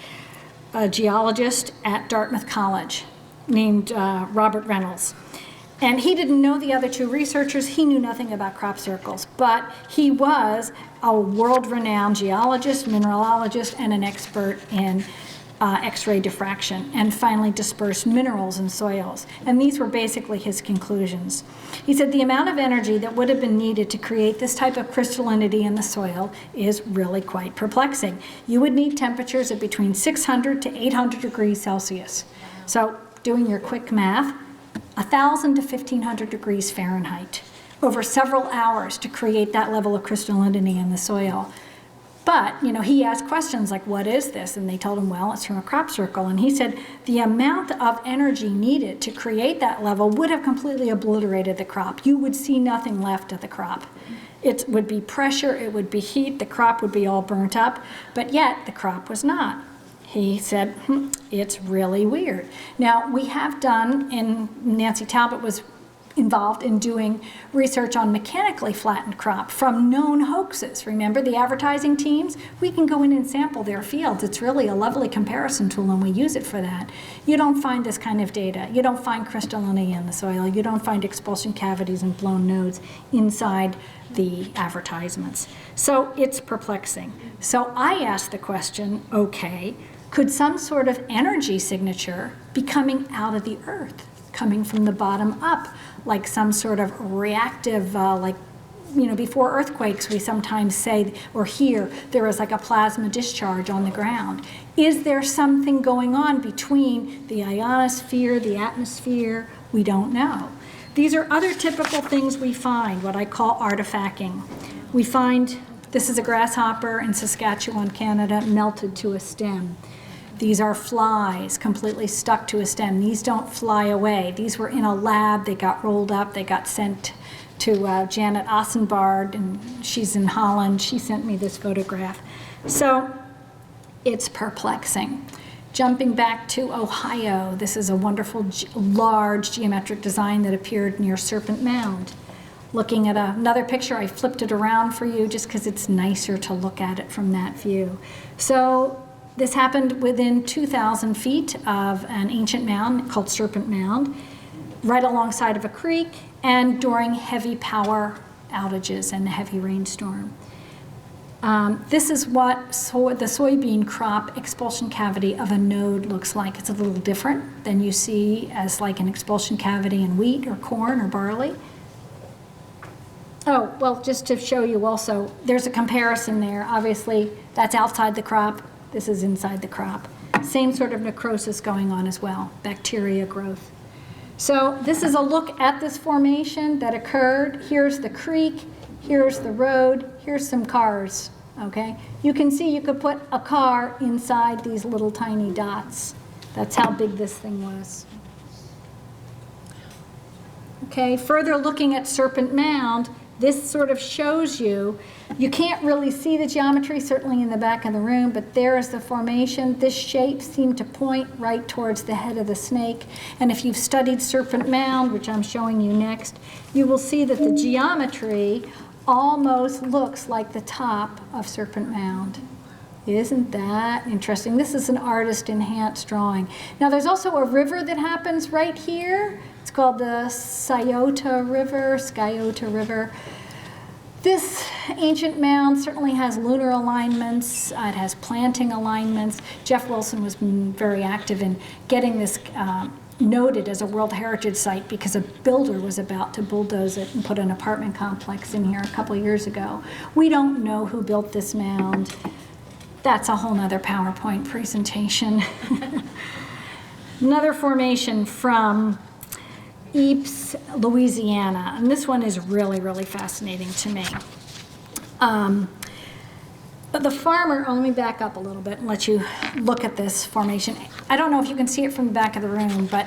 Speaker 2: a geologist at Dartmouth College named Robert Reynolds. And he didn't know the other two researchers. He knew nothing about crop circles, but he was a world-renowned geologist, mineralogist, and an expert in X-ray diffraction, and finally dispersed minerals in soils. And these were basically his conclusions. He said the amount of energy that would have been needed to create this type of crystallinity in the soil is really quite perplexing. You would need temperatures of between 600 to 800 degrees Celsius. So doing your quick math, 1,000 to 1,500 degrees Fahrenheit over several hours to create that level of crystallinity in the soil. But, he asked questions like, what is this? And they told him, well, it's from a crop circle. And he said the amount of energy needed to create that level would have completely obliterated the crop. You would see nothing left of the crop. It would be pressure, it would be heat, the crop would be all burnt up, but yet the crop was not. He said, it's really weird. Now, we have done, and Nancy Talbot was involved in doing research on mechanically flattened crop from known hoaxes. Remember the advertising teams? We can go in and sample their fields. It's really a lovely comparison tool, and we use it for that. You don't find this kind of data. You don't find crystallinity in the soil. You don't find expulsion cavities and blown nodes inside the advertisements. So it's perplexing. So I asked the question, okay, could some sort of energy signature be coming out of the earth, coming from the bottom up, like some sort of reactive, before earthquakes, we sometimes say or hear there is like a plasma discharge on the ground. Is there something going on between the ionosphere, the atmosphere? We don't know. These are other typical things we find, what I call artifacting. We find, this is a grasshopper in Saskatchewan, Canada, melted to a stem. These are flies completely stuck to a stem. These don't fly away. These were in a lab. They got rolled up. They got sent to Janet Ossenbard, and she's in Holland. She sent me this photograph. So it's perplexing. Jumping back to Ohio, this is a wonderful large geometric design that appeared near Serpent Mound. Looking at another picture, I flipped it around for you just because it's nicer to look at it from that view. So this happened within 2,000 feet of an ancient mound called Serpent Mound, right alongside of a creek, and during heavy power outages and a heavy rainstorm. This is what the soybean crop expulsion cavity of a node looks like. It's a little different than you see as like an expulsion cavity in wheat or corn or barley. Oh, well, just to show you also, there's a comparison there. Obviously, that's outside the crop. This is inside the crop. Same sort of necrosis going on as well, bacteria growth. So this is a look at this formation that occurred. Here's the creek, here's the road, here's some cars, okay? You can see you could put a car inside these little tiny dots. That's how big this thing was. Okay, further looking at Serpent Mound, this sort of shows you can't really see the geometry, certainly in the back of the room, but there is the formation. This shape seemed to point right towards the head of the snake. And if you've studied Serpent Mound, which I'm showing you next, you will see that the geometry almost looks like the top of Serpent Mound. Isn't that interesting? This is an artist-enhanced drawing. Now, there's also a river that happens right here. It's called the Scioto River. This ancient mound certainly has lunar alignments. It has planting alignments. Jeff Wilson was very active in getting this noted as a World Heritage Site because a builder was about to bulldoze it and put an apartment complex in here a couple years ago. We don't know who built this mound. That's a whole nother PowerPoint presentation. Another formation from Ypres, Louisiana, and this one is really, really fascinating to me. But the farmer, let me back up a little bit and let you look at this formation. I don't know if you can see it from the back of the room, but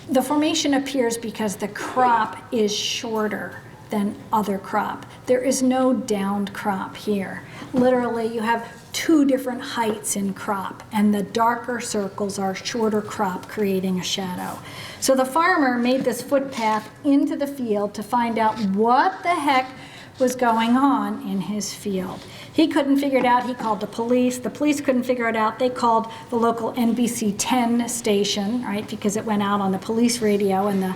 Speaker 2: the formation appears because the crop is shorter than other crop. There is no downed crop here. Literally, you have two different heights in crop, and the darker circles are shorter crop, creating a shadow. So the farmer made this footpath into the field to find out what the heck was going on in his field. He couldn't figure it out. He called the police. The police couldn't figure it out. They called the local NBC 10 station, right, because it went out on the police radio, and the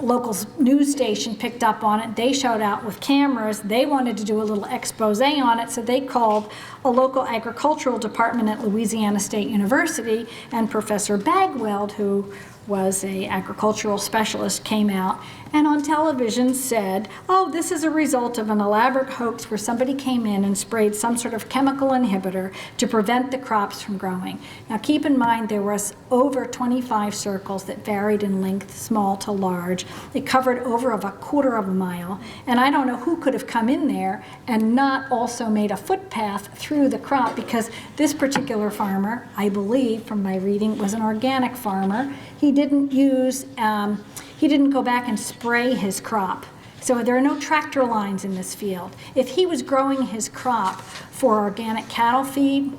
Speaker 2: local news station picked up on it. They showed out with cameras. They wanted to do a little expose on it, so they called a local agricultural department at Louisiana State University, and Professor Bagwell, who was an agricultural specialist, came out and on television said, oh, this is a result of an elaborate hoax where somebody came in and sprayed some sort of chemical inhibitor to prevent the crops from growing. Now keep in mind there was over 25 circles that varied in length, small to large. It covered over a quarter of a mile, and I don't know who could have come in there and not also made a footpath through the crop, because this particular farmer, I believe from my reading, was an organic farmer. He didn't use, he didn't go back and spray his crop. So there are no tractor lines in this field. If he was growing his crop for organic cattle feed,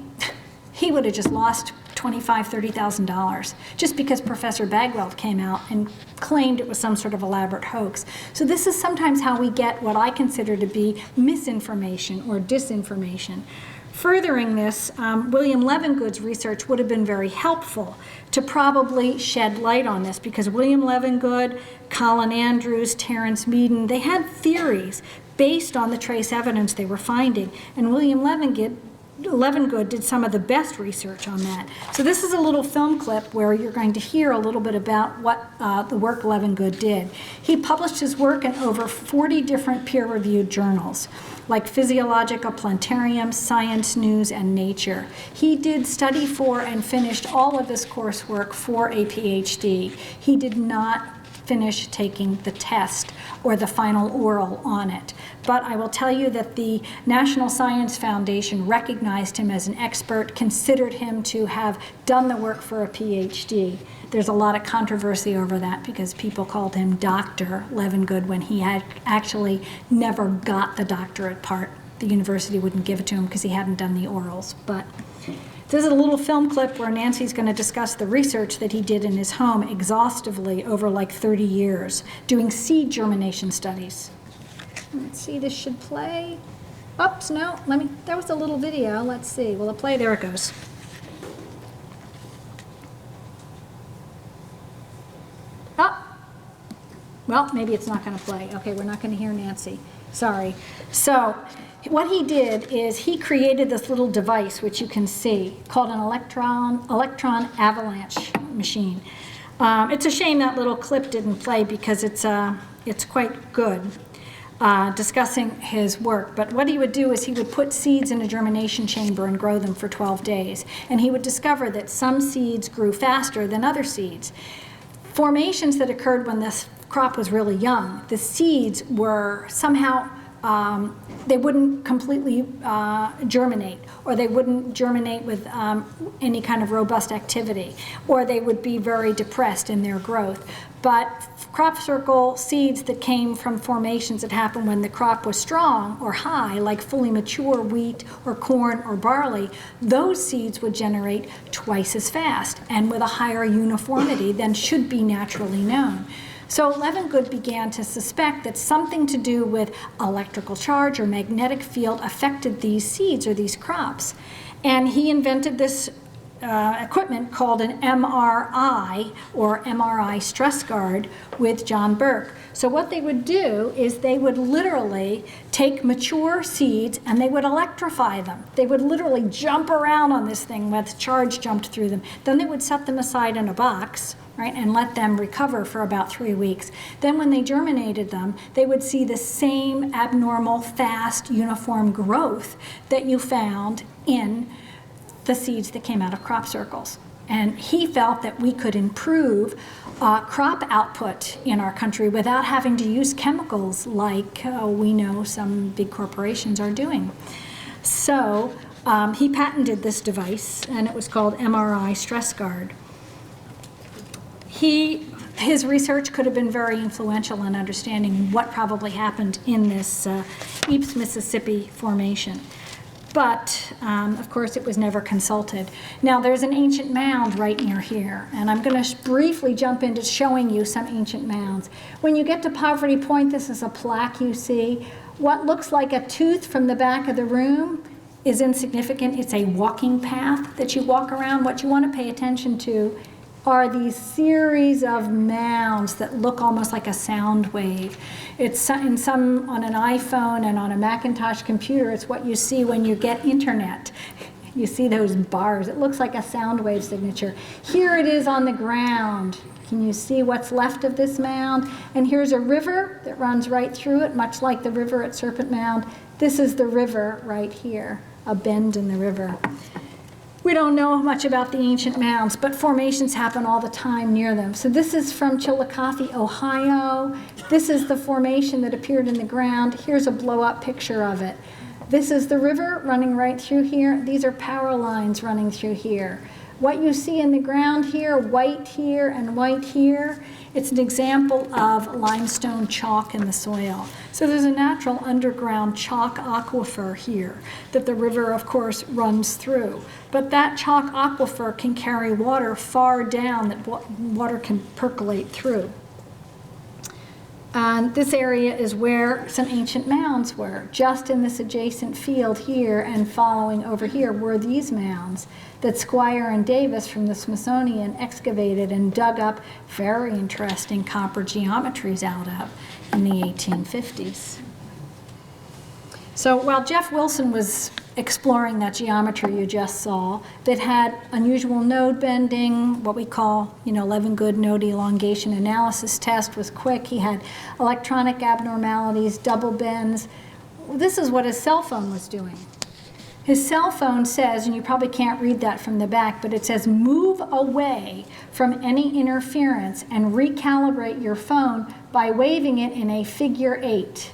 Speaker 2: he would have just lost $25,000, $30,000 just because Professor Bagwell came out and claimed it was some sort of elaborate hoax. So this is sometimes how we get what I consider to be misinformation or disinformation. Furthering this, William Levengood's research would have been very helpful to probably shed light on this, because William Levengood, Colin Andrews, Terence Meaden, they had theories based on the trace evidence they were finding. And William Levengood did some of the best research on that. So this is a little film clip where you're going to hear a little bit about what the work Levengood did. He published his work in over 40 different peer-reviewed journals, like Physiological Planetarium, Science News, and Nature. He did study for and finished all of his coursework for a PhD. He did not finish taking the test or the final oral on it. But I will tell you that the National Science Foundation recognized him as an expert, considered him to have done the work for a PhD. There's a lot of controversy over that because people called him Dr. Levengood when he had actually never got the doctorate part. The university wouldn't give it to him because he hadn't done the orals. But this is a little film clip where Nancy's going to discuss the research that he did in his home exhaustively over like 30 years, doing seed germination studies. Let's see, this should play. Oops, no, that was a little video. Let's see, will it play? There it goes. Oh, well, maybe it's not going to play. Okay, we're not going to hear Nancy. Sorry. So what he did is he created this little device, which you can see, called an electron avalanche machine. It's a shame that little clip didn't play because it's quite good. Discussing his work. But what he would do is he would put seeds in a germination chamber and grow them for 12 days. And he would discover that some seeds grew faster than other seeds. Formations that occurred when this crop was really young, the seeds were somehow, they wouldn't completely germinate, or they wouldn't germinate with any kind of robust activity, or they would be very depressed in their growth. But crop circle seeds that came from formations that happened when the crop was strong or high, like fully mature wheat or corn or barley, those seeds would generate twice as fast and with a higher uniformity than should be naturally known. So Levengood began to suspect that something to do with electrical charge or magnetic field affected these seeds or these crops. And he invented this equipment called an MRI, or MRI stress guard, with John Burke. So what they would do is they would literally take mature seeds and they would electrify them. They would literally jump around on this thing with charge jumped through them. Then they would set them aside in a box, right, and let them recover for about 3 weeks. Then when they germinated them, they would see the same abnormal, fast, uniform growth that you found in the seeds that came out of crop circles. And he felt that we could improve crop output in our country without having to use chemicals like we know some big corporations are doing. So he patented this device, and it was called MRI Stress Guard. His research could have been very influential in understanding what probably happened in this East Mississippi formation. But, of course, it was never consulted. Now, there's an ancient mound right near here, and I'm going to briefly jump into showing you some ancient mounds. When you get to Poverty Point, this is a plaque you see. What looks like a tooth from the back of the room is insignificant. It's a walking path that you walk around. What you want to pay attention to are these series of mounds that look almost like a sound wave. It's in some on an iPhone and on a Macintosh computer. It's what you see when you get internet. You see those bars. It looks like a sound wave signature. Here it is on the ground. Can you see what's left of this mound? And here's a river that runs right through it, much like the river at Serpent Mound. This is the river right here, a bend in the river. We don't know much about the ancient mounds, but formations happen all the time near them. So this is from Chillicothe, Ohio. This is the formation that appeared in the ground. Here's a blow-up picture of it. This is the river running right through here. These are power lines running through here. What you see in the ground here, white here and white here, it's an example of limestone chalk in the soil. So there's a natural underground chalk aquifer here that the river, of course, runs through. But that chalk aquifer can carry water far down that water can percolate through. And this area is where some ancient mounds were. Just in this adjacent field here and following over here were these mounds that Squire and Davis from the Smithsonian excavated and dug up very interesting copper geometries out of in the 1850s. So while Jeff Wilson was exploring that geometry you just saw, that had unusual node bending, what we call, Leavengood node elongation analysis test was quick. He had electronic abnormalities, double bends. This is what his cell phone was doing. His cell phone says, and you probably can't read that from the back, but it says move away from any interference and recalibrate your phone by waving it in a figure 8.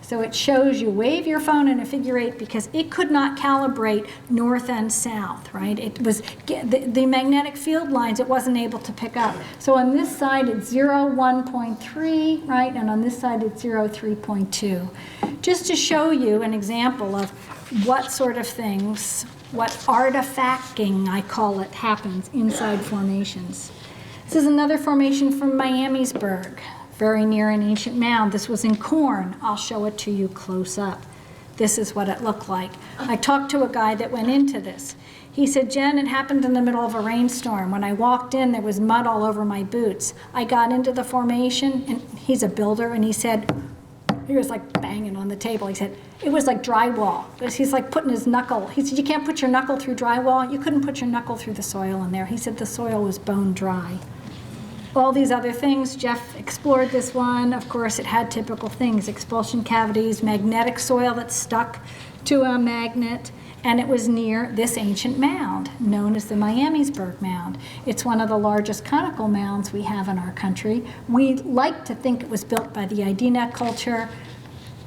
Speaker 2: So it shows you wave your phone in a figure 8 because it could not calibrate north and south, right? It was the magnetic field lines it wasn't able to pick up. So on this side it's 1.3, right? And on this side it's 3.2. Just to show you an example of what sort of things, what artifacting, I call it, happens inside formations. This is another formation from Miamisburg, very near an ancient mound. This was in corn. I'll show it to you close up. This is what it looked like. I talked to a guy that went into this. He said, Jen, it happened in the middle of a rainstorm. When I walked in, there was mud all over my boots. I got into the formation, and he's a builder, and he said, he was like banging on the table. He said, it was like drywall. He's like putting his knuckle. He said, you can't put your knuckle through drywall. You couldn't put your knuckle through the soil in there. He said the soil was bone dry. All these other things, Jeff explored this one. Of course, it had typical things, expulsion cavities, magnetic soil that stuck to a magnet, and it was near this ancient mound, known as the Miamisburg Mound. It's one of the largest conical mounds we have in our country. We like to think it was built by the Idina culture.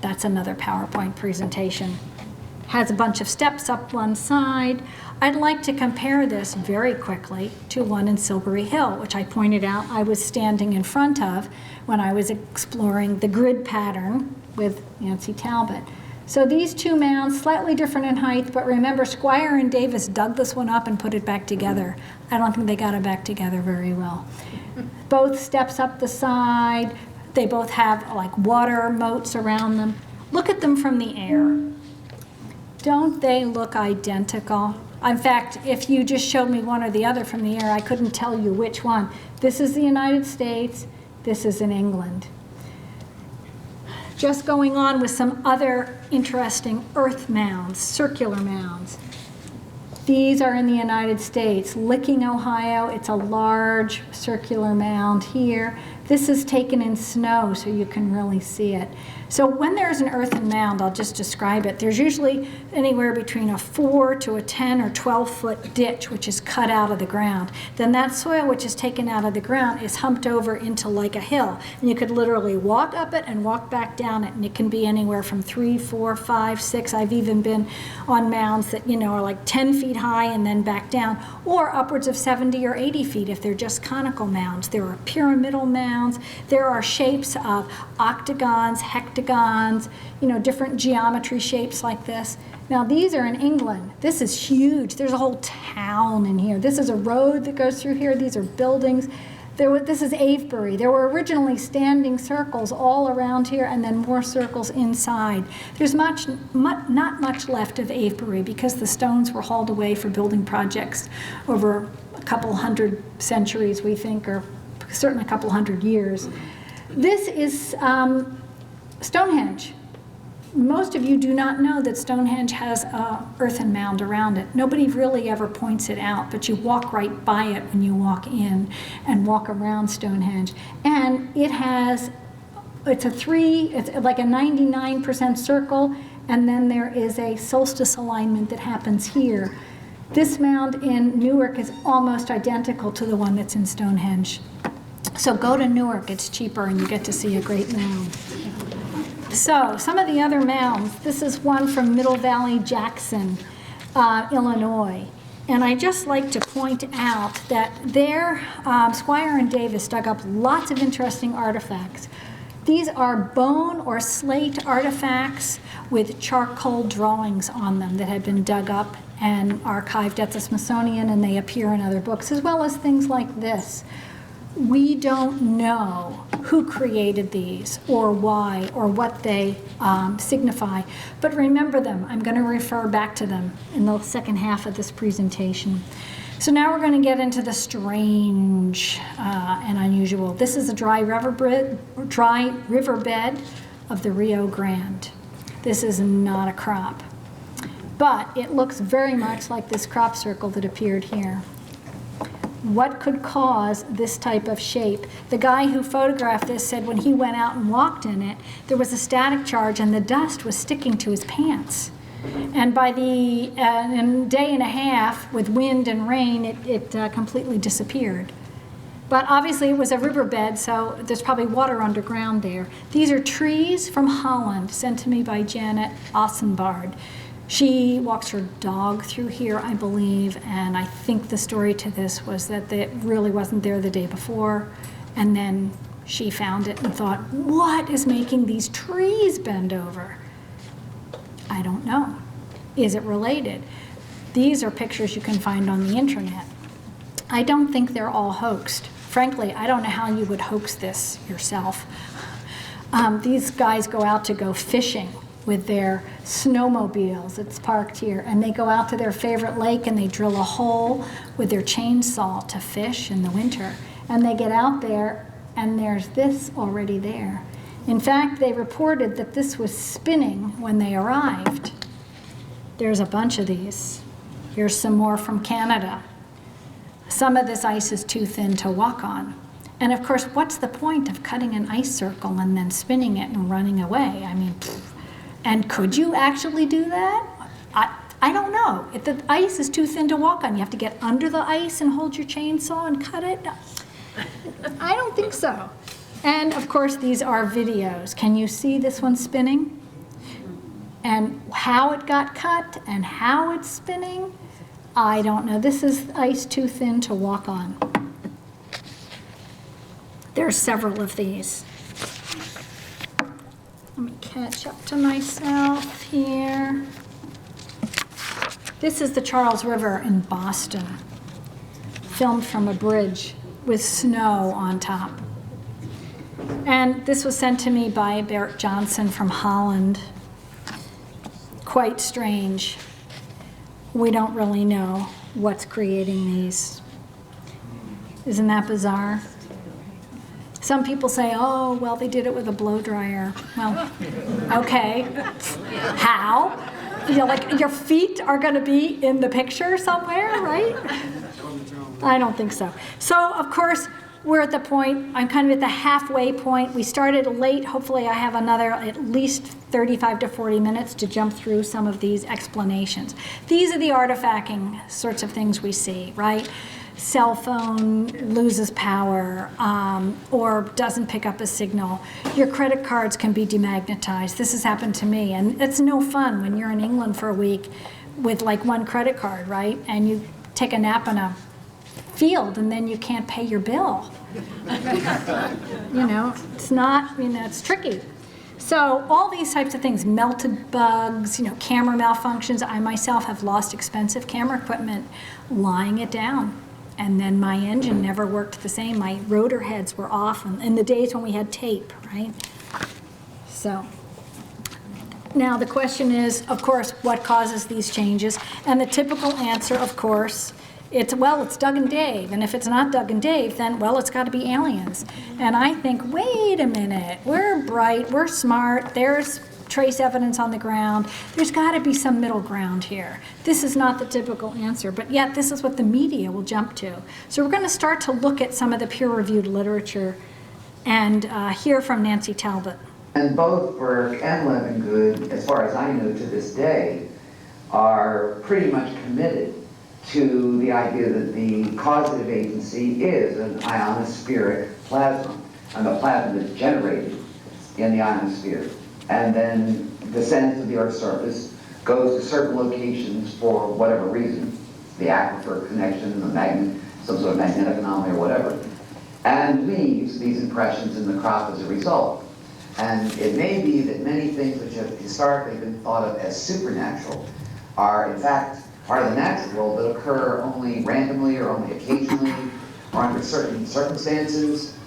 Speaker 2: That's another PowerPoint presentation. Has a bunch of steps up one side. I'd like to compare this very quickly to one in Silbury Hill, which I pointed out I was standing in front of when I was exploring the grid pattern with Nancy Talbot. So these two mounds, slightly different in height, but remember Squire and Davis dug this one up and put it back together. I don't think they got it back together very well. Both steps up the side. They both have like water moats around them. Look at them from the air. Don't they look identical? In fact, if you just showed me one or the other from the air, I couldn't tell you which one. This is the United States, this is in England. Just going on with some other interesting earth mounds, circular mounds. These are in the United States. Licking, Ohio, it's a large circular mound here. This is taken in snow so you can really see it. So when there's an earthen mound, I'll just describe it. There's usually anywhere between a 4 to a 10 or 12-foot ditch, which is cut out of the ground. Then that soil which is taken out of the ground is humped over into like a hill. And you could literally walk up it and walk back down it. And it can be anywhere from 3, 4, 5, 6. I've even been on mounds that, are like 10 feet high and then back down, or upwards of 70 or 80 feet if they're just conical mounds. There are pyramidal mounds. There are shapes of octagons, hectagons, different geometry shapes like this. Now these are in England. This is huge. There's a whole town in here. This is a road that goes through here. These are buildings. This is Avebury. There were originally standing circles all around here and then more circles inside. There's not much left of Avebury because the stones were hauled away for building projects over a couple hundred centuries, we think, or certainly a couple hundred years. This is Stonehenge. Most of you do not know that Stonehenge has an earthen mound around it. Nobody really ever points it out, but you walk right by it when you walk in and walk around Stonehenge. And it's like a 99% circle, and then there is a solstice alignment that happens here. This mound in Newark is almost identical to the one that's in Stonehenge. So go to Newark, it's cheaper, and you get to see a great mound. So some of the other mounds, this is one from Middle Valley, Jackson, Illinois. And I just like to point out that there, Squire and Davis dug up lots of interesting artifacts. These are bone or slate artifacts with charcoal drawings on them that had been dug up and archived at the Smithsonian, and they appear in other books, as well as things like this. We don't know who created these or why or what they signify, but remember them. I'm going to refer back to them in the second half of this presentation. So now we're going to get into the strange and unusual. This is a dry riverbed of the Rio Grande. This is not a crop. But it looks very much like this crop circle that appeared here. What could cause this type of shape? The guy who photographed this said when he went out and walked in it, there was a static charge and the dust was sticking to his pants. And by the in a day and a half, with wind and rain, it completely disappeared. But obviously it was a riverbed, so there's probably water underground there. These are trees from Holland, sent to me by Janet Ossenbard. She walks her dog through here, I believe, and I think the story to this was that it really wasn't there the day before, and then she found it and thought, what is making these trees bend over? I don't know. Is it related? These are pictures you can find on the internet. I don't think they're all hoaxed. Frankly, I don't know how you would hoax this yourself. These guys go out to go fishing with their snowmobiles. It's parked here, and they go out to their favorite lake and they drill a hole with their chainsaw to fish in the winter. And they get out there and there's this already there. In fact, they reported that this was spinning when they arrived. There's a bunch of these. Here's some more from Canada. Some of this ice is too thin to walk on. And of course, what's the point of cutting an ice circle and then spinning it and running away? I mean, and could you actually do that? I don't know. If the ice is too thin to walk on, you have to get under the ice and hold your chainsaw and cut it? I don't think so. And of course, these are videos. Can you see this one spinning? And how it got cut and how it's spinning? I don't know. This is ice too thin to walk on. There are several of these. Let me catch up to myself here. This is the Charles River in Boston, filmed from a bridge with snow on top. And this was sent to me by Bert Johnson from Holland. Quite strange. We don't really know what's creating these. Isn't that bizarre? Some people say, oh, well, they did it with a blow dryer. Well, okay. How? You know, like your feet are going to be in the picture somewhere, right? I don't think so. So, of course, we're at the point, I'm kind of at the halfway point. We started late. Hopefully I have another at least 35 to 40 minutes to jump through some of these explanations. These are the artifacting sorts of things we see, right? Cell phone loses power or doesn't pick up a signal. Your credit cards can be demagnetized. This has happened to me, and it's no fun when you're in England for a week with like one credit card, right? And you take a nap in a field and then you can't pay your bill. You know, it's not, you know, it's tricky. So all these types of things, melted bugs, you know, camera malfunctions. I myself have lost expensive camera equipment lying it down. And then my engine never worked the same. My rotor heads were off in the days when we had tape, right? So now the question is, of course, what causes these changes? And the typical answer, of course, it's Doug and Dave. And if it's not Doug and Dave, then, well, it's got to be aliens. And I think, wait a minute, we're bright, we're smart, there's trace evidence on the ground. There's got to be some middle ground here. This is not the typical answer, but yet this is what the media will jump to. So we're going to start to look at some of the peer-reviewed literature and hear from Nancy Talbot.
Speaker 4: And both Burke and Levengood, as far as I know to this day, are pretty much committed to the idea that the causative agency is an ionospheric plasma, and the plasma is generated in the ionosphere, and then descends to the Earth's surface, goes to certain locations for whatever reason, the aquifer connection, the magnet, some sort of magnetic anomaly or whatever, and leaves these impressions in the crop as a result. And it may be that many things which have historically been thought of as supernatural are in fact part of the natural world that occur only randomly or only occasionally or under certain circumstances,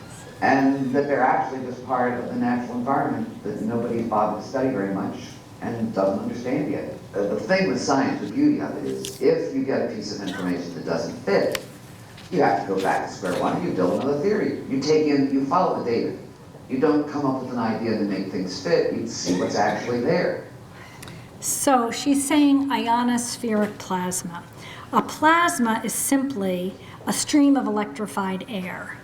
Speaker 4: and that they're actually just part of the natural environment that nobody's bothered to study very much and doesn't understand yet. The thing with science, the beauty of it is, if you get a piece of information that doesn't fit, you have to go back to square one and you build another theory. You follow the data. You don't come up with an idea to make things fit, you see what's actually there.
Speaker 2: So she's saying ionospheric plasma. A plasma is simply a stream of electrified air.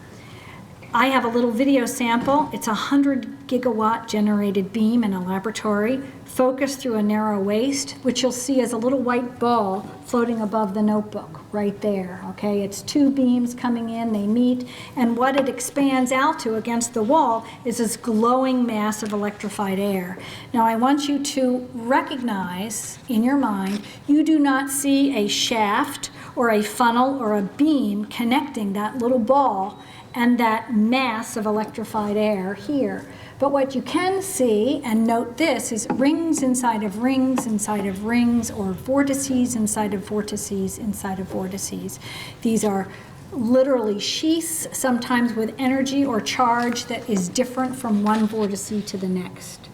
Speaker 2: I have a little video sample. It's a 100 gigawatt generated beam in a laboratory, focused through a narrow waist, which you'll see as a little white ball floating above the notebook right there, okay? It's two beams coming in, they meet, and what it expands out to against the wall is this glowing mass of electrified air. Now I want you to recognize in your mind, you do not see a shaft or a funnel or a beam connecting that little ball and that mass of electrified air here. But what you can see, and note this, is rings inside of rings inside of rings, or vortices inside of vortices inside of vortices. These are literally sheaths, sometimes with energy or charge that is different from one vortice to the next.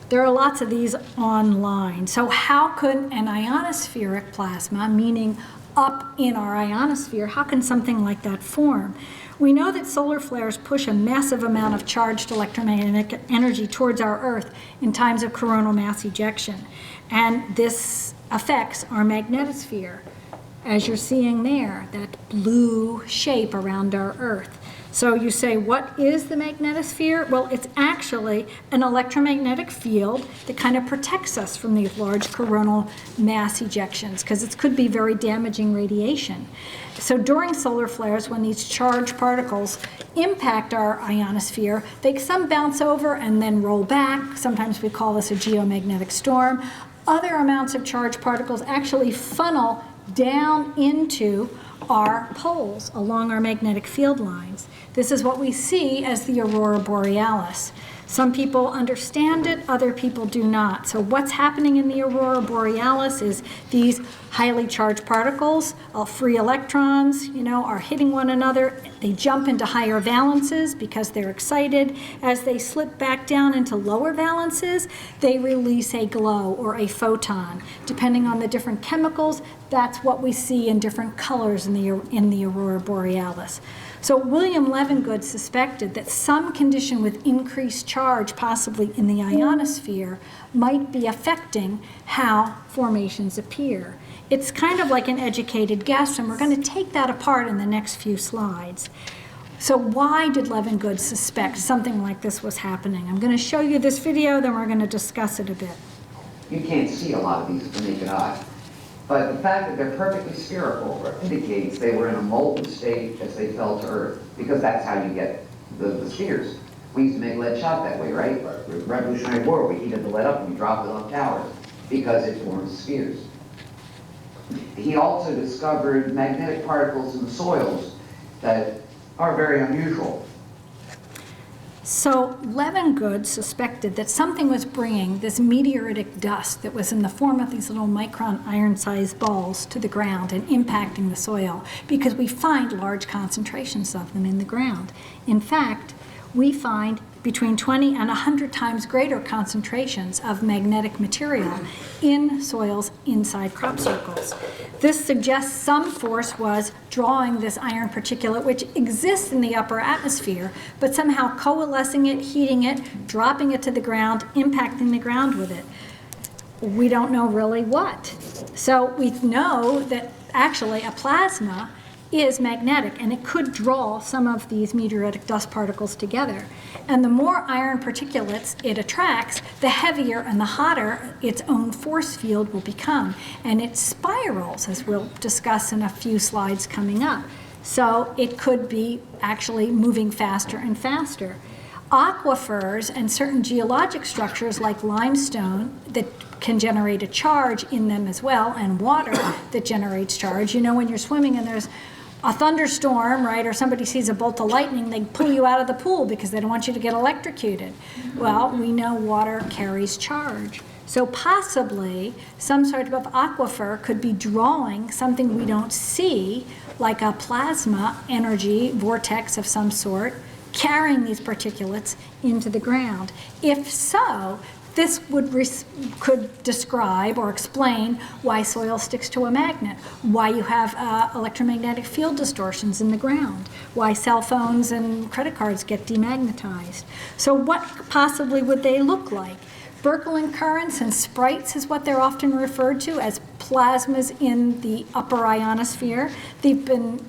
Speaker 2: There are lots of these online. So how could an ionospheric plasma, meaning up in our ionosphere, how can something like that form? We know that solar flares push a massive amount of charged electromagnetic energy towards our Earth in times of coronal mass ejection. And this affects our magnetosphere, as you're seeing there, that blue shape around our Earth. So you say, what is the magnetosphere? Well, it's actually an electromagnetic field that kind of protects us from these large coronal mass ejections, because it could be very damaging radiation. So during solar flares, when these charged particles impact our ionosphere, some bounce over and then roll back. Sometimes we call this a geomagnetic storm. Other amounts of charged particles actually funnel down into our poles along our magnetic field lines. This is what we see as the aurora borealis. Some people understand it, other people do not. So what's happening in the aurora borealis is these highly charged particles, free electrons, are hitting one another. They jump into higher valences because they're excited. As they slip back down into lower valences, they release a glow or a photon. Depending on the different chemicals, that's what we see in different colors in the aurora borealis. So William Levengood suspected that some condition with increased charge, possibly in the ionosphere, might be affecting how formations appear. It's kind of like an educated guess, and we're going to take that apart in the next few slides. So why did Levengood suspect something like this was happening? I'm going to show you this video, then we're going to discuss it a bit.
Speaker 4: You can't see a lot of these with the naked eye. But the fact that they're perfectly spherical indicates they were in a molten state as they fell to Earth, because that's how you get the spheres. We used to make lead shot that way, right? The Revolutionary War, we heated the lead up and we dropped it on towers because it forms spheres. He also discovered magnetic particles in the soils that are very unusual.
Speaker 2: So Levengood suspected that something was bringing this meteoritic dust that was in the form of these little micron iron-sized balls to the ground and impacting the soil, because we find large concentrations of them in the ground. In fact, we find between 20 and 100 times greater concentrations of magnetic material in soils inside crop circles. This suggests some force was drawing this iron particulate, which exists in the upper atmosphere, but somehow coalescing it, heating it, dropping it to the ground, impacting the ground with it. We don't know really what. So we know that actually a plasma is magnetic, and it could draw some of these meteoritic dust particles together. And the more iron particulates it attracts, the heavier and the hotter its own force field will become. And it spirals, as we'll discuss in a few slides coming up. So it could be actually moving faster and faster. Aquifers and certain geologic structures like limestone that can generate a charge in them as well, and water that generates charge. When you're swimming and there's a thunderstorm, right, or somebody sees a bolt of lightning, they pull you out of the pool because they don't want you to get electrocuted. Well, we know water carries charge. So possibly some sort of aquifer could be drawing something we don't see, like a plasma energy vortex of some sort, carrying these particulates into the ground. If so, this could describe or explain why soil sticks to a magnet, why you have electromagnetic field distortions in the ground, why cell phones and credit cards get demagnetized. So what possibly would they look like? Berkelen currents and sprites is what they're often referred to as plasmas in the upper ionosphere. They've been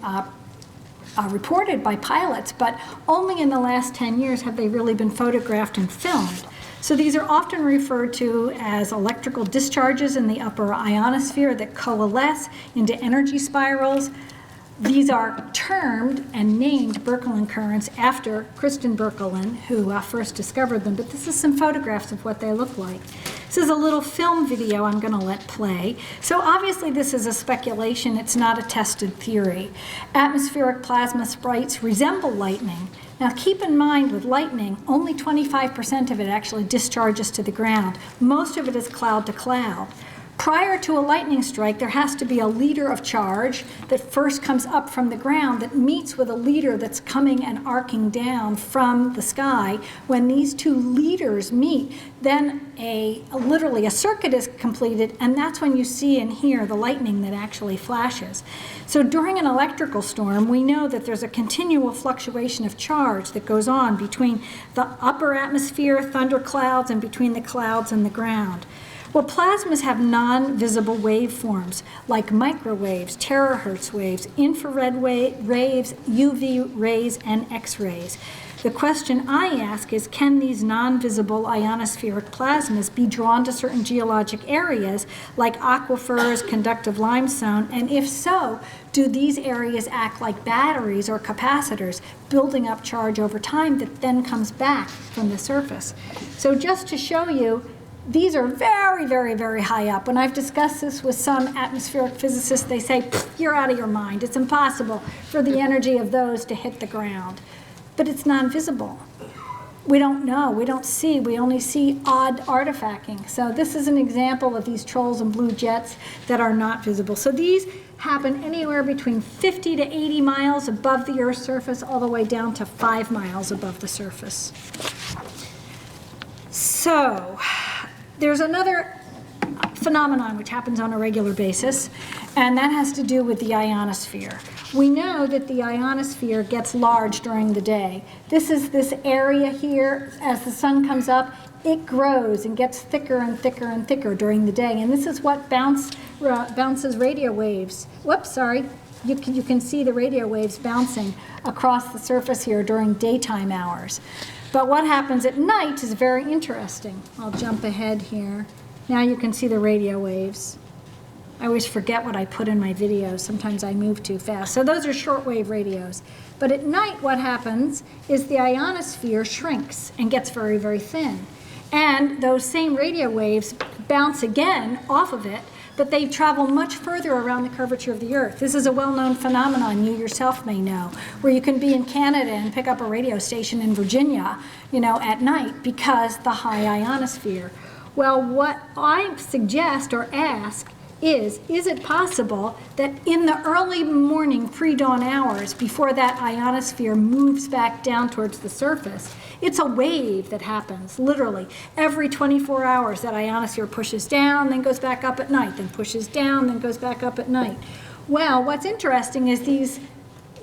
Speaker 2: reported by pilots, but only in the last 10 years have they really been photographed and filmed. So these are often referred to as electrical discharges in the upper ionosphere that coalesce into energy spirals. These are termed and named Berkelen currents after Kristen Berkelen, who first discovered them, but this is some photographs of what they look like. This is a little film video I'm going to let play. So obviously this is a speculation, it's not a tested theory. Atmospheric plasma sprites resemble lightning. Now keep in mind with lightning, only 25% of it actually discharges to the ground. Most of it is cloud to cloud. Prior to a lightning strike, there has to be a leader of charge that first comes up from the ground that meets with a leader that's coming and arcing down from the sky. When these two leaders meet, then literally a circuit is completed, and that's when you see and hear the lightning that actually flashes. So during an electrical storm, we know that there's a continual fluctuation of charge that goes on between the upper atmosphere, thunderclouds, and between the clouds and the ground. Well, plasmas have non-visible waveforms like microwaves, terahertz waves, infrared rays, UV rays, and X-rays. The question I ask is, can these non-visible ionospheric plasmas be drawn to certain geologic areas like aquifers, conductive limestone, and if so, do these areas act like batteries or capacitors, building up charge over time that then comes back from the surface? So just to show you, these are very, very, very high up. When I've discussed this with some atmospheric physicists, they say, you're out of your mind. It's impossible for the energy of those to hit the ground. But it's non-visible. We don't know, we don't see, we only see odd artifacting. So this is an example of these trolls and blue jets that are not visible. So these happen anywhere between 50 to 80 miles above the Earth's surface, all the way down to 5 miles above the surface. So, there's another phenomenon which happens on a regular basis, and that has to do with the ionosphere. We know that the ionosphere gets large during the day. This is this area here. As the sun comes up, it grows and gets thicker and thicker and thicker during the day, and this is what bounces radio waves. Whoops, sorry. You can see the radio waves bouncing across the surface here during daytime hours. But what happens at night is very interesting. I'll jump ahead here. Now you can see the radio waves. I always forget what I put in my videos. Sometimes I move too fast. So those are shortwave radios. But at night what happens is the ionosphere shrinks and gets very, very thin. And those same radio waves bounce again off of it, but they travel much further around the curvature of the Earth. This is a well-known phenomenon you yourself may know, where you can be in Canada and pick up a radio station in Virginia, at night because the high ionosphere. Well, what I suggest or ask is it possible that in the early morning pre-dawn hours, before that ionosphere moves back down towards the surface, it's a wave that happens, literally. Every 24 hours, that ionosphere pushes down, then goes back up at night, then pushes down, then goes back up at night. Well, what's interesting is these,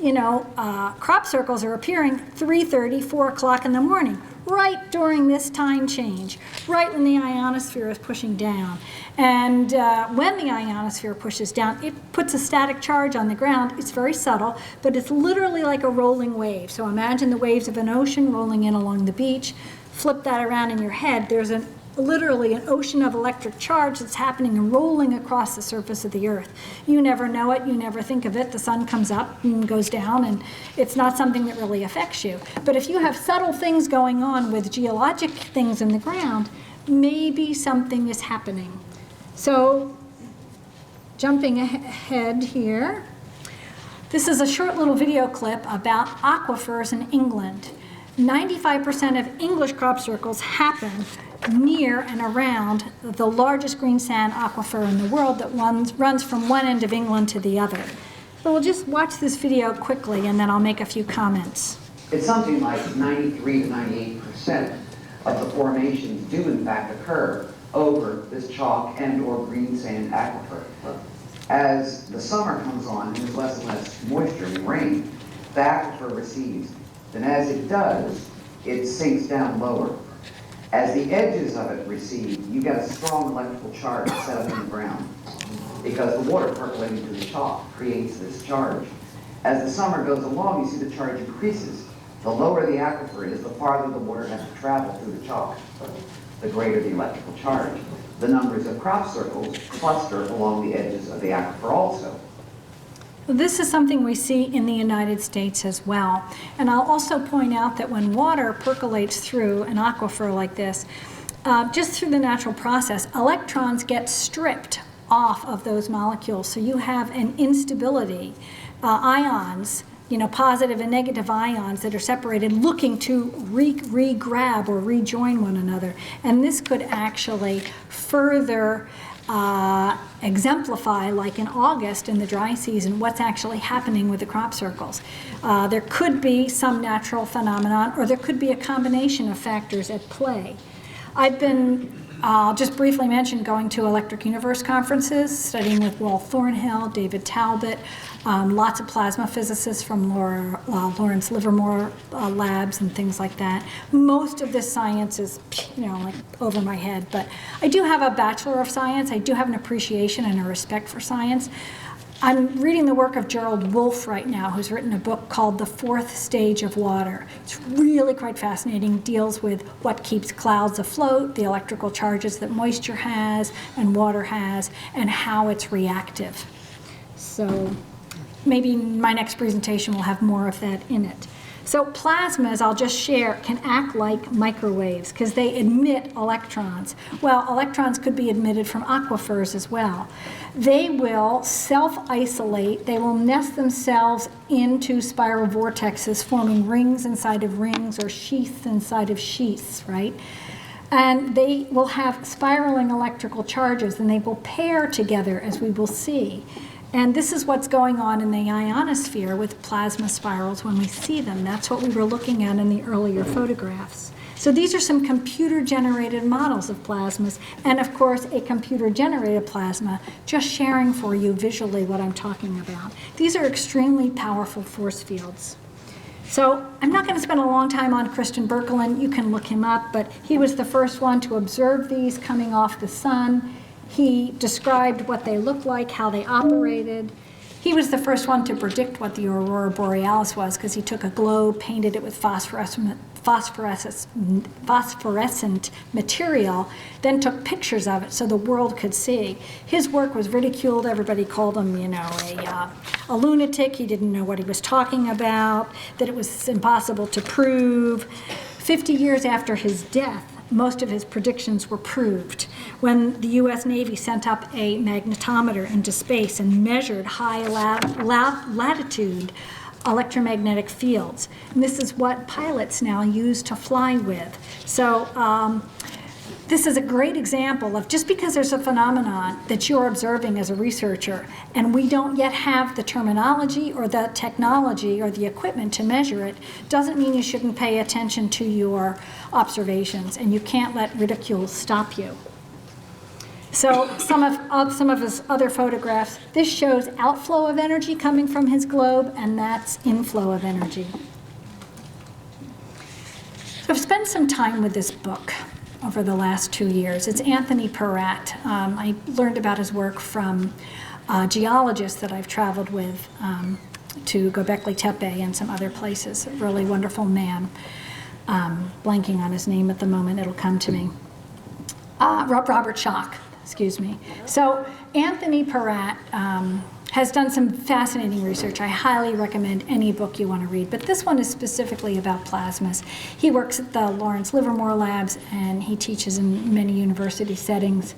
Speaker 2: crop circles are appearing 3:30, 4 o'clock in the morning, right during this time change, right when the ionosphere is pushing down. And when the ionosphere pushes down, it puts a static charge on the ground. It's very subtle, but it's literally like a rolling wave. So imagine the waves of an ocean rolling in along the beach. Flip that around in your head. There's literally an ocean of electric charge that's happening and rolling across the surface of the Earth. You never know it, you never think of it. The sun comes up and goes down, and it's not something that really affects you. But if you have subtle things going on with geologic things in the ground, maybe something is happening. So, jumping ahead here, this is a short little video clip about aquifers in England. 95% of English crop circles happen near and around the largest green sand aquifer in the world that runs from one end of England to the other. So we'll just watch this video quickly and then I'll make a few comments.
Speaker 4: It's something like 93 to 98% of the formations do in fact occur over this chalk and or green sand aquifer. As the summer comes on and there's less and less moisture and rain, the aquifer recedes. And as it does, it sinks down lower. As the edges of it recede, you get a strong electrical charge set up in the ground because the water percolating through the chalk creates this charge. As the summer goes along, you see the charge increases. The lower the aquifer is, the farther the water has to travel through the chalk, the greater the electrical charge. The numbers of crop circles cluster along the edges of the aquifer also.
Speaker 2: This is something we see in the United States as well. And I'll also point out that when water percolates through an aquifer like this, just through the natural process, electrons get stripped off of those molecules. So you have an instability, ions, positive and negative ions that are separated looking to re-grab or rejoin one another. And this could actually further exemplify, like in August in the dry season, what's actually happening with the crop circles. There could be some natural phenomenon, or there could be a combination of factors at play. I've been, I'll just briefly mention, going to Electric Universe conferences, studying with Walt Thornhill, David Talbot, lots of plasma physicists from Lawrence Livermore labs and things like that. Most of this science is, like over my head, but I do have a Bachelor of Science. I do have an appreciation and a respect for science. I'm reading the work of Gerald Wolfe right now, who's written a book called The Fourth Stage of Water. It's really quite fascinating, deals with what keeps clouds afloat, the electrical charges that moisture has and water has, and how it's reactive. So maybe my next presentation will have more of that in it. So plasmas, I'll just share, can act like microwaves because they emit electrons. Well, electrons could be emitted from aquifers as well. They will self-isolate, they will nest themselves into spiral vortexes, forming rings inside of rings or sheaths inside of sheaths, right? And they will have spiraling electrical charges, and they will pair together, as we will see. And this is what's going on in the ionosphere with plasma spirals when we see them. That's what we were looking at in the earlier photographs. So these are some computer-generated models of plasmas, and of course a computer-generated plasma, just sharing for you visually what I'm talking about. These are extremely powerful force fields. So I'm not going to spend a long time on Christian Birkeland. You can look him up, but he was the first one to observe these coming off the sun. He described what they looked like, how they operated. He was the first one to predict what the aurora borealis was because he took a globe, painted it with phosphorescent material, then took pictures of it so the world could see. His work was ridiculed. Everybody called him, a lunatic. He didn't know what he was talking about, that it was impossible to prove. 50 years after his death, most of his predictions were proved when the U.S. Navy sent up a magnetometer into space and measured high latitude electromagnetic fields. And this is what pilots now use to fly with. So this is a great example of just because there's a phenomenon that you're observing as a researcher and we don't yet have the terminology or the technology or the equipment to measure it, doesn't mean you shouldn't pay attention to your observations, and you can't let ridicule stop you. So some of his other photographs, this shows outflow of energy coming from his globe, and that's inflow of energy. So I've spent some time with this book over the last 2 years. It's Anthony Peratt. I learned about his work from geologists that I've traveled with to Göbekli Tepe and some other places. A really wonderful man. Blanking on his name at the moment, it'll come to me. Robert Schoch, excuse me. So Anthony Peratt has done some fascinating research. I highly recommend any book you want to read, but this one is specifically about plasmas. He works at the Lawrence Livermore labs, and he teaches in many university settings.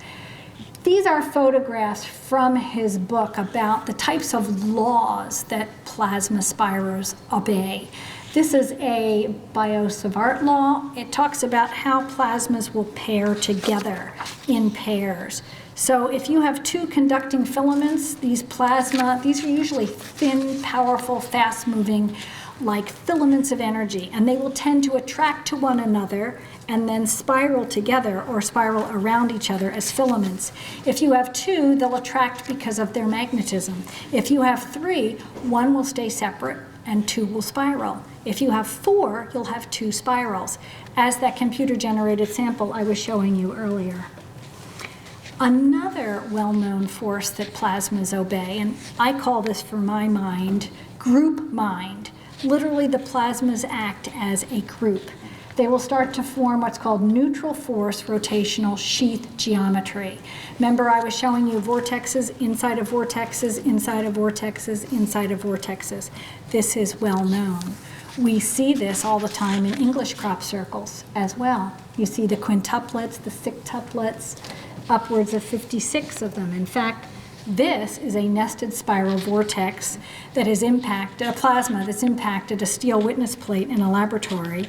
Speaker 2: These are photographs from his book about the types of laws that plasma spirals obey. This is a Biot-Savart law. It talks about how plasmas will pair together in pairs. So if you have two conducting filaments, these are usually thin, powerful, fast-moving, like filaments of energy, and they will tend to attract to one another and then spiral together or spiral around each other as filaments. If you have two, they'll attract because of their magnetism. If you have three, one will stay separate and 2 will spiral. If you have 4, you'll have 2 spirals, as that computer-generated sample I was showing you earlier. Another well-known force that plasmas obey, and I call this for my mind, group mind. Literally, the plasmas act as a group. They will start to form what's called neutral force rotational sheath geometry. Remember, I was showing you vortexes inside of vortexes, inside of vortexes, inside of vortexes. This is well known. We see this all the time in English crop circles as well. You see the quintuplets, the sextuplets, upwards of 56 of them. In fact, this is a nested spiral vortex that has impacted, a plasma that's impacted a steel witness plate in a laboratory,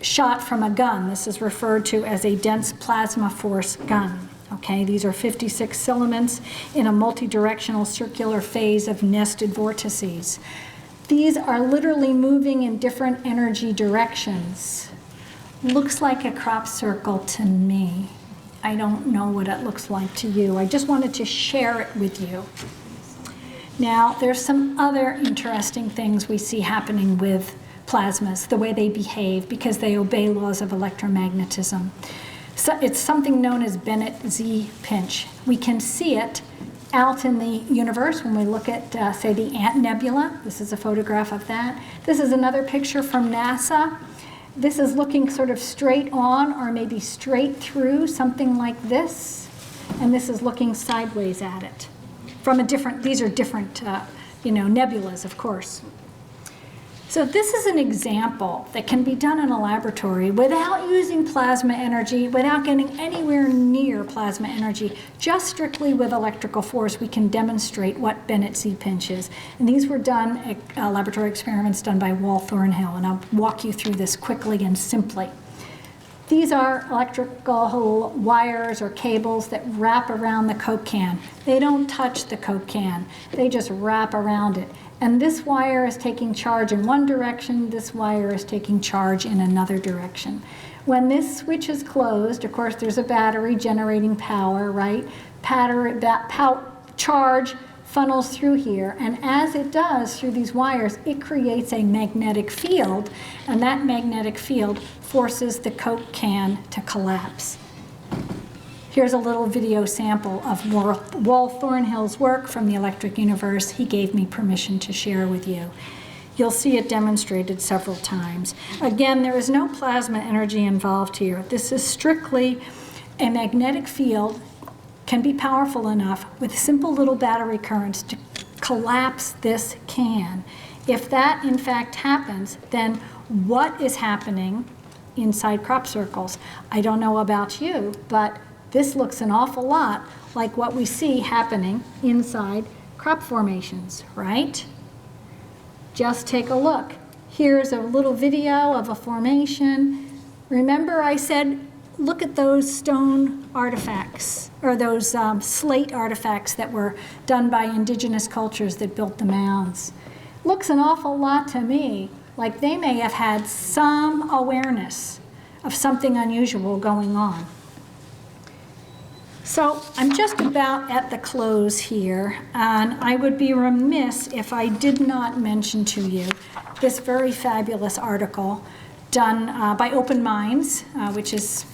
Speaker 2: shot from a gun. This is referred to as a dense plasma force gun. Okay, these are 56 filaments in a multi-directional circular phase of nested vortices. These are literally moving in different energy directions. Looks like a crop circle to me. I don't know what it looks like to you. I just wanted to share it with you. Now, there's some other interesting things we see happening with plasmas, the way they behave, because they obey laws of electromagnetism. So it's something known as Bennett Z pinch. We can see it out in the universe when we look at, say, the Ant Nebula. This is a photograph of that. This is another picture from NASA. This is looking sort of straight on or maybe straight through, something like this. And this is looking sideways at it. From a different, these are different, nebulas, of course. So this is an example that can be done in a laboratory without using plasma energy, without getting anywhere near plasma energy, just strictly with electrical force. We can demonstrate what Bennett Z pinch is. And these were done at laboratory experiments done by Wal Thornhill, and I'll walk you through this quickly and simply. These are electrical wires or cables that wrap around the Coke can. They don't touch the Coke can, they just wrap around it. And this wire is taking charge in one direction, this wire is taking charge in another direction. When this switch is closed, of course, there's a battery generating power, right? Charge funnels through here, and as it does through these wires, it creates a magnetic field, and that magnetic field forces the Coke can to collapse. Here's a little video sample of Wal Thornhill's work from the Electric Universe. He gave me permission to share with you. You'll see it demonstrated several times. Again, there is no plasma energy involved here. This is strictly a magnetic field, can be powerful enough with simple little battery currents to collapse this can. If that in fact happens, then what is happening inside crop circles? I don't know about you, but this looks an awful lot like what we see happening inside crop formations, right? Just take a look. Here's a little video of a formation. Remember I said, look at those stone artifacts, or those slate artifacts that were done by indigenous cultures that built the mounds. Looks an awful lot to me like they may have had some awareness of something unusual going on. So I'm just about at the close here, and I would be remiss if I did not mention to you this very fabulous article done by Open Minds, which is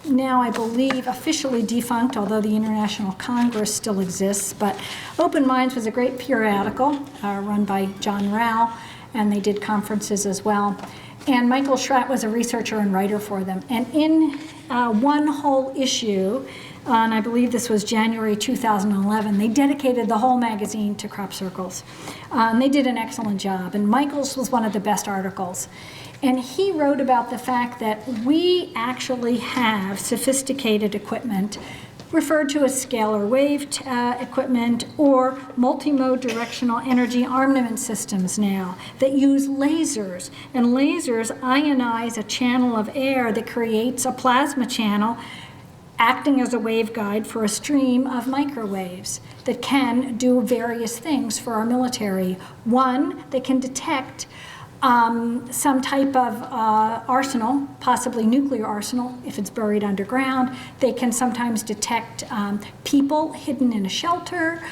Speaker 2: now, I believe, officially defunct, although the International Congress still exists. But Open Minds was a great periodical run by John Rao, and they did conferences as well. And Michael Schratt was a researcher and writer for them. And in one whole issue, and I believe this was January 2011, they dedicated the whole magazine to crop circles. And they did an excellent job. And Michael's was one of the best articles. And he wrote about the fact that we actually have sophisticated equipment referred to as scalar wave equipment or multi-mode directional energy armament systems now that use lasers. And lasers ionize a channel of air that creates a plasma channel acting as a waveguide for a stream of microwaves that can do various things for our military. One, they can detect some type of arsenal, possibly nuclear arsenal, if it's buried underground. They can sometimes detect people hidden in a shelter.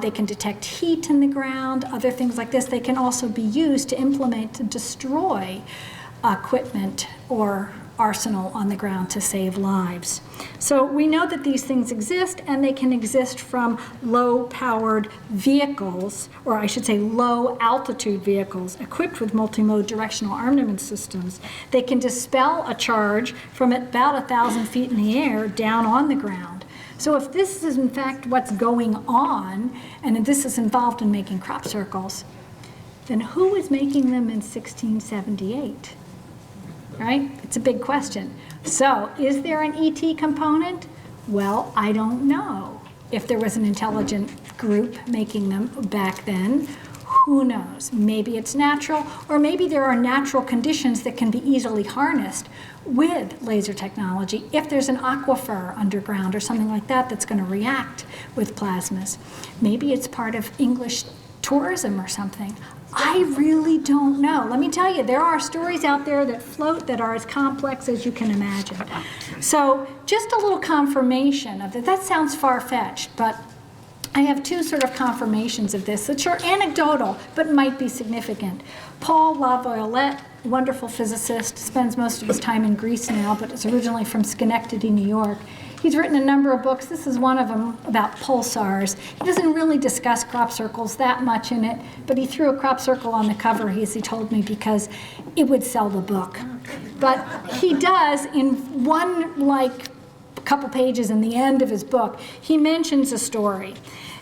Speaker 2: They can detect heat in the ground, other things like this. They can also be used to implement and destroy equipment or arsenal on the ground to save lives. So we know that these things exist, and they can exist from low-powered vehicles, or I should say low-altitude vehicles equipped with multimode directional armament systems. They can dispel a charge from about 1,000 feet in the air down on the ground. So if this is in fact what's going on, and this is involved in making crop circles, then who was making them in 1678? Right? It's a big question. So, is there an ET component? Well, I don't know. If there was an intelligent group making them back then, who knows? Maybe it's natural, or maybe there are natural conditions that can be easily harnessed with laser technology if there's an aquifer underground or something like that that's going to react with plasmas. Maybe it's part of English tourism or something. I really don't know. Let me tell you, there are stories out there that float that are as complex as you can imagine. So just a little confirmation of that. That sounds far-fetched, but I have two sort of confirmations of this, which are anecdotal, but might be significant. Paul Laviolette, wonderful physicist, spends most of his time in Greece now, but is originally from Schenectady, New York. He's written a number of books. This is one of them about pulsars. He doesn't really discuss crop circles that much in it, but he threw a crop circle on the cover, as he told me, because it would sell the book. But he does, in one, couple pages in the end of his book, he mentions a story.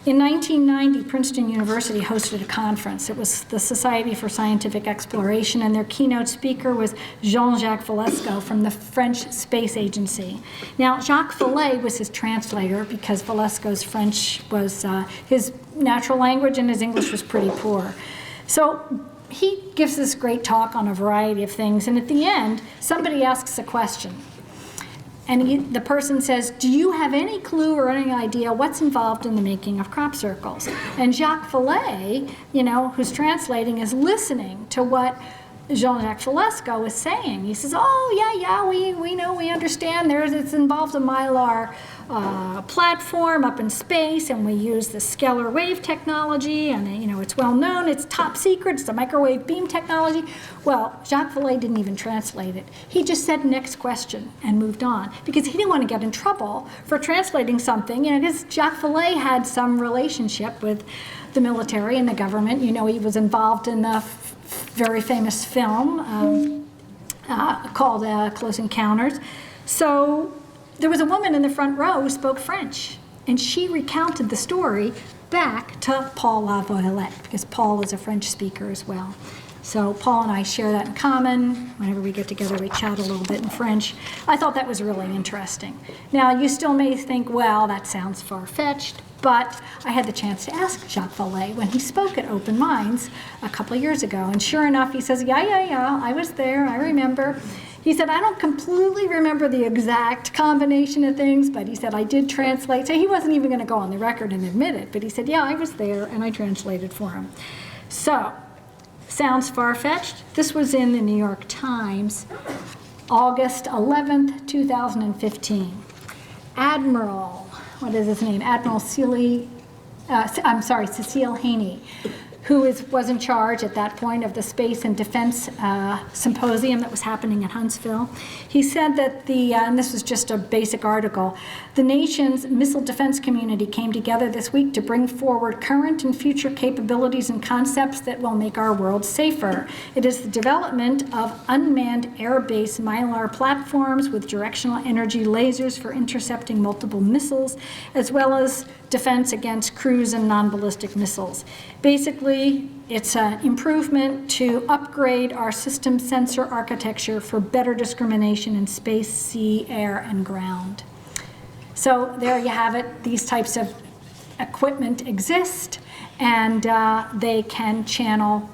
Speaker 2: In 1990, Princeton University hosted a conference. It was the Society for Scientific Exploration, and their keynote speaker was Jean-Jacques Valesco from the French Space Agency. Now, Jacques Vallée was his translator because Valesco's French was his natural language and his English was pretty poor. So he gives this great talk on a variety of things, and at the end, somebody asks a question. And the person says, do you have any clue or any idea what's involved in the making of crop circles? And Jacques Vallée, who's translating, is listening to what Jean-Jacques Valesco is saying. He says, oh, yeah, we know, we understand. It's involved a Mylar platform up in space, and we use the scalar wave technology, and it's well known, it's top secret, it's a microwave beam technology. Well, Jacques Vallée didn't even translate it. He just said next question and moved on, because he didn't want to get in trouble for translating something, because Jacques Vallée had some relationship with the military and the government. He was involved in the very famous film called Close Encounters. So there was a woman in the front row who spoke French, and she recounted the story back to Paul Laviolette, because Paul is a French speaker as well. So Paul and I share that in common. Whenever we get together, we chat a little bit in French. I thought that was really interesting. Now, you still may think, well, that sounds far-fetched, but I had the chance to ask Jacques Vallée when he spoke at Open Minds a couple of years ago. And sure enough, he says, yeah, I was there, I remember. He said, I don't completely remember the exact combination of things, but he said, I did translate. So he wasn't even going to go on the record and admit it, but he said, yeah, I was there, and I translated for him. So, sounds far-fetched? This was in the New York Times, August 11th, 2015. Admiral, what is his name? Admiral Cecile Haney, who was in charge at that point of the Space and Defense Symposium that was happening at Huntsville. He said that and this was just a basic article, the nation's missile defense community came together this week to bring forward current and future capabilities and concepts that will make our world safer. It is the development of unmanned air-based Mylar platforms with directional energy lasers for intercepting multiple missiles, as well as defense against cruise and non-ballistic missiles. Basically, it's an improvement to upgrade our system sensor architecture for better discrimination in space, sea, air, and ground. So there you have it. These types of equipment exist, and they can channel,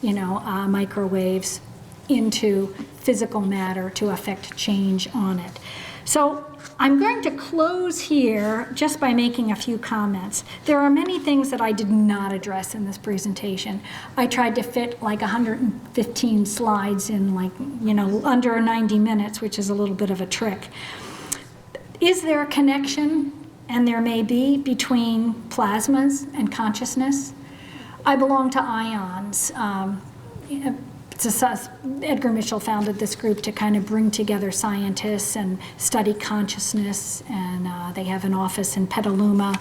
Speaker 2: microwaves into physical matter to affect change on it. So I'm going to close here just by making a few comments. There are many things that I did not address in this presentation. I tried to fit like 115 slides in like, under 90 minutes, which is a little bit of a trick. Is there a connection, and there may be, between plasmas and consciousness? I belong to IONS. Edgar Mitchell founded this group to kind of bring together scientists and study consciousness, and they have an office in Petaluma,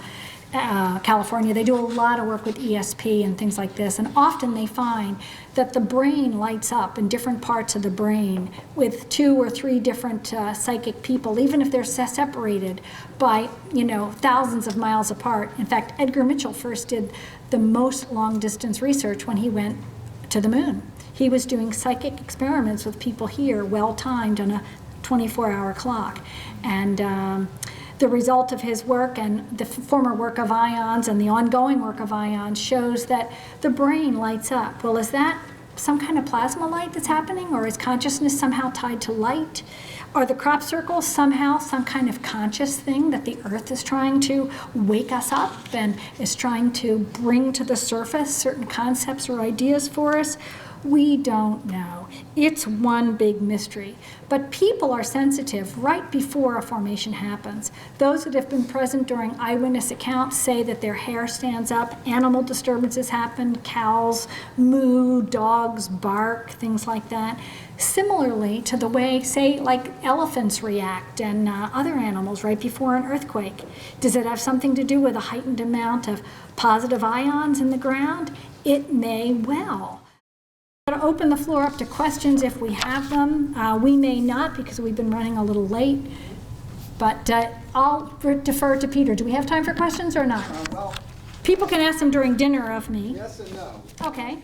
Speaker 2: California. They do a lot of work with ESP and things like this, and often they find that the brain lights up in different parts of the brain with 2 or 3 different psychic people, even if they're separated by thousands of miles apart. In fact, Edgar Mitchell first did the most long-distance research when he went to the moon. He was doing psychic experiments with people here, well-timed on a 24-hour clock. And the result of his work and the former work of IONS and the ongoing work of IONS shows that the brain lights up. Well, is that some kind of plasma light that's happening, or is consciousness somehow tied to light? Are the crop circles somehow some kind of conscious thing that the Earth is trying to wake us up and is trying to bring to the surface certain concepts or ideas for us? We don't know. It's one big mystery. But people are sensitive right before a formation happens. Those that have been present during eyewitness accounts say that their hair stands up, animal disturbances happen, cows moo, dogs bark, things like that. Similarly to the way, say, like elephants react and other animals right before an earthquake. Does it have something to do with a heightened amount of positive ions in the ground? It may well. I'm going to open the floor up to questions if we have them. We may not, because we've been running a little late, but I'll defer to Peter. Do we have time for questions or not?
Speaker 1: Well,
Speaker 2: People can ask them during dinner of me.
Speaker 1: yes and no.
Speaker 2: Okay.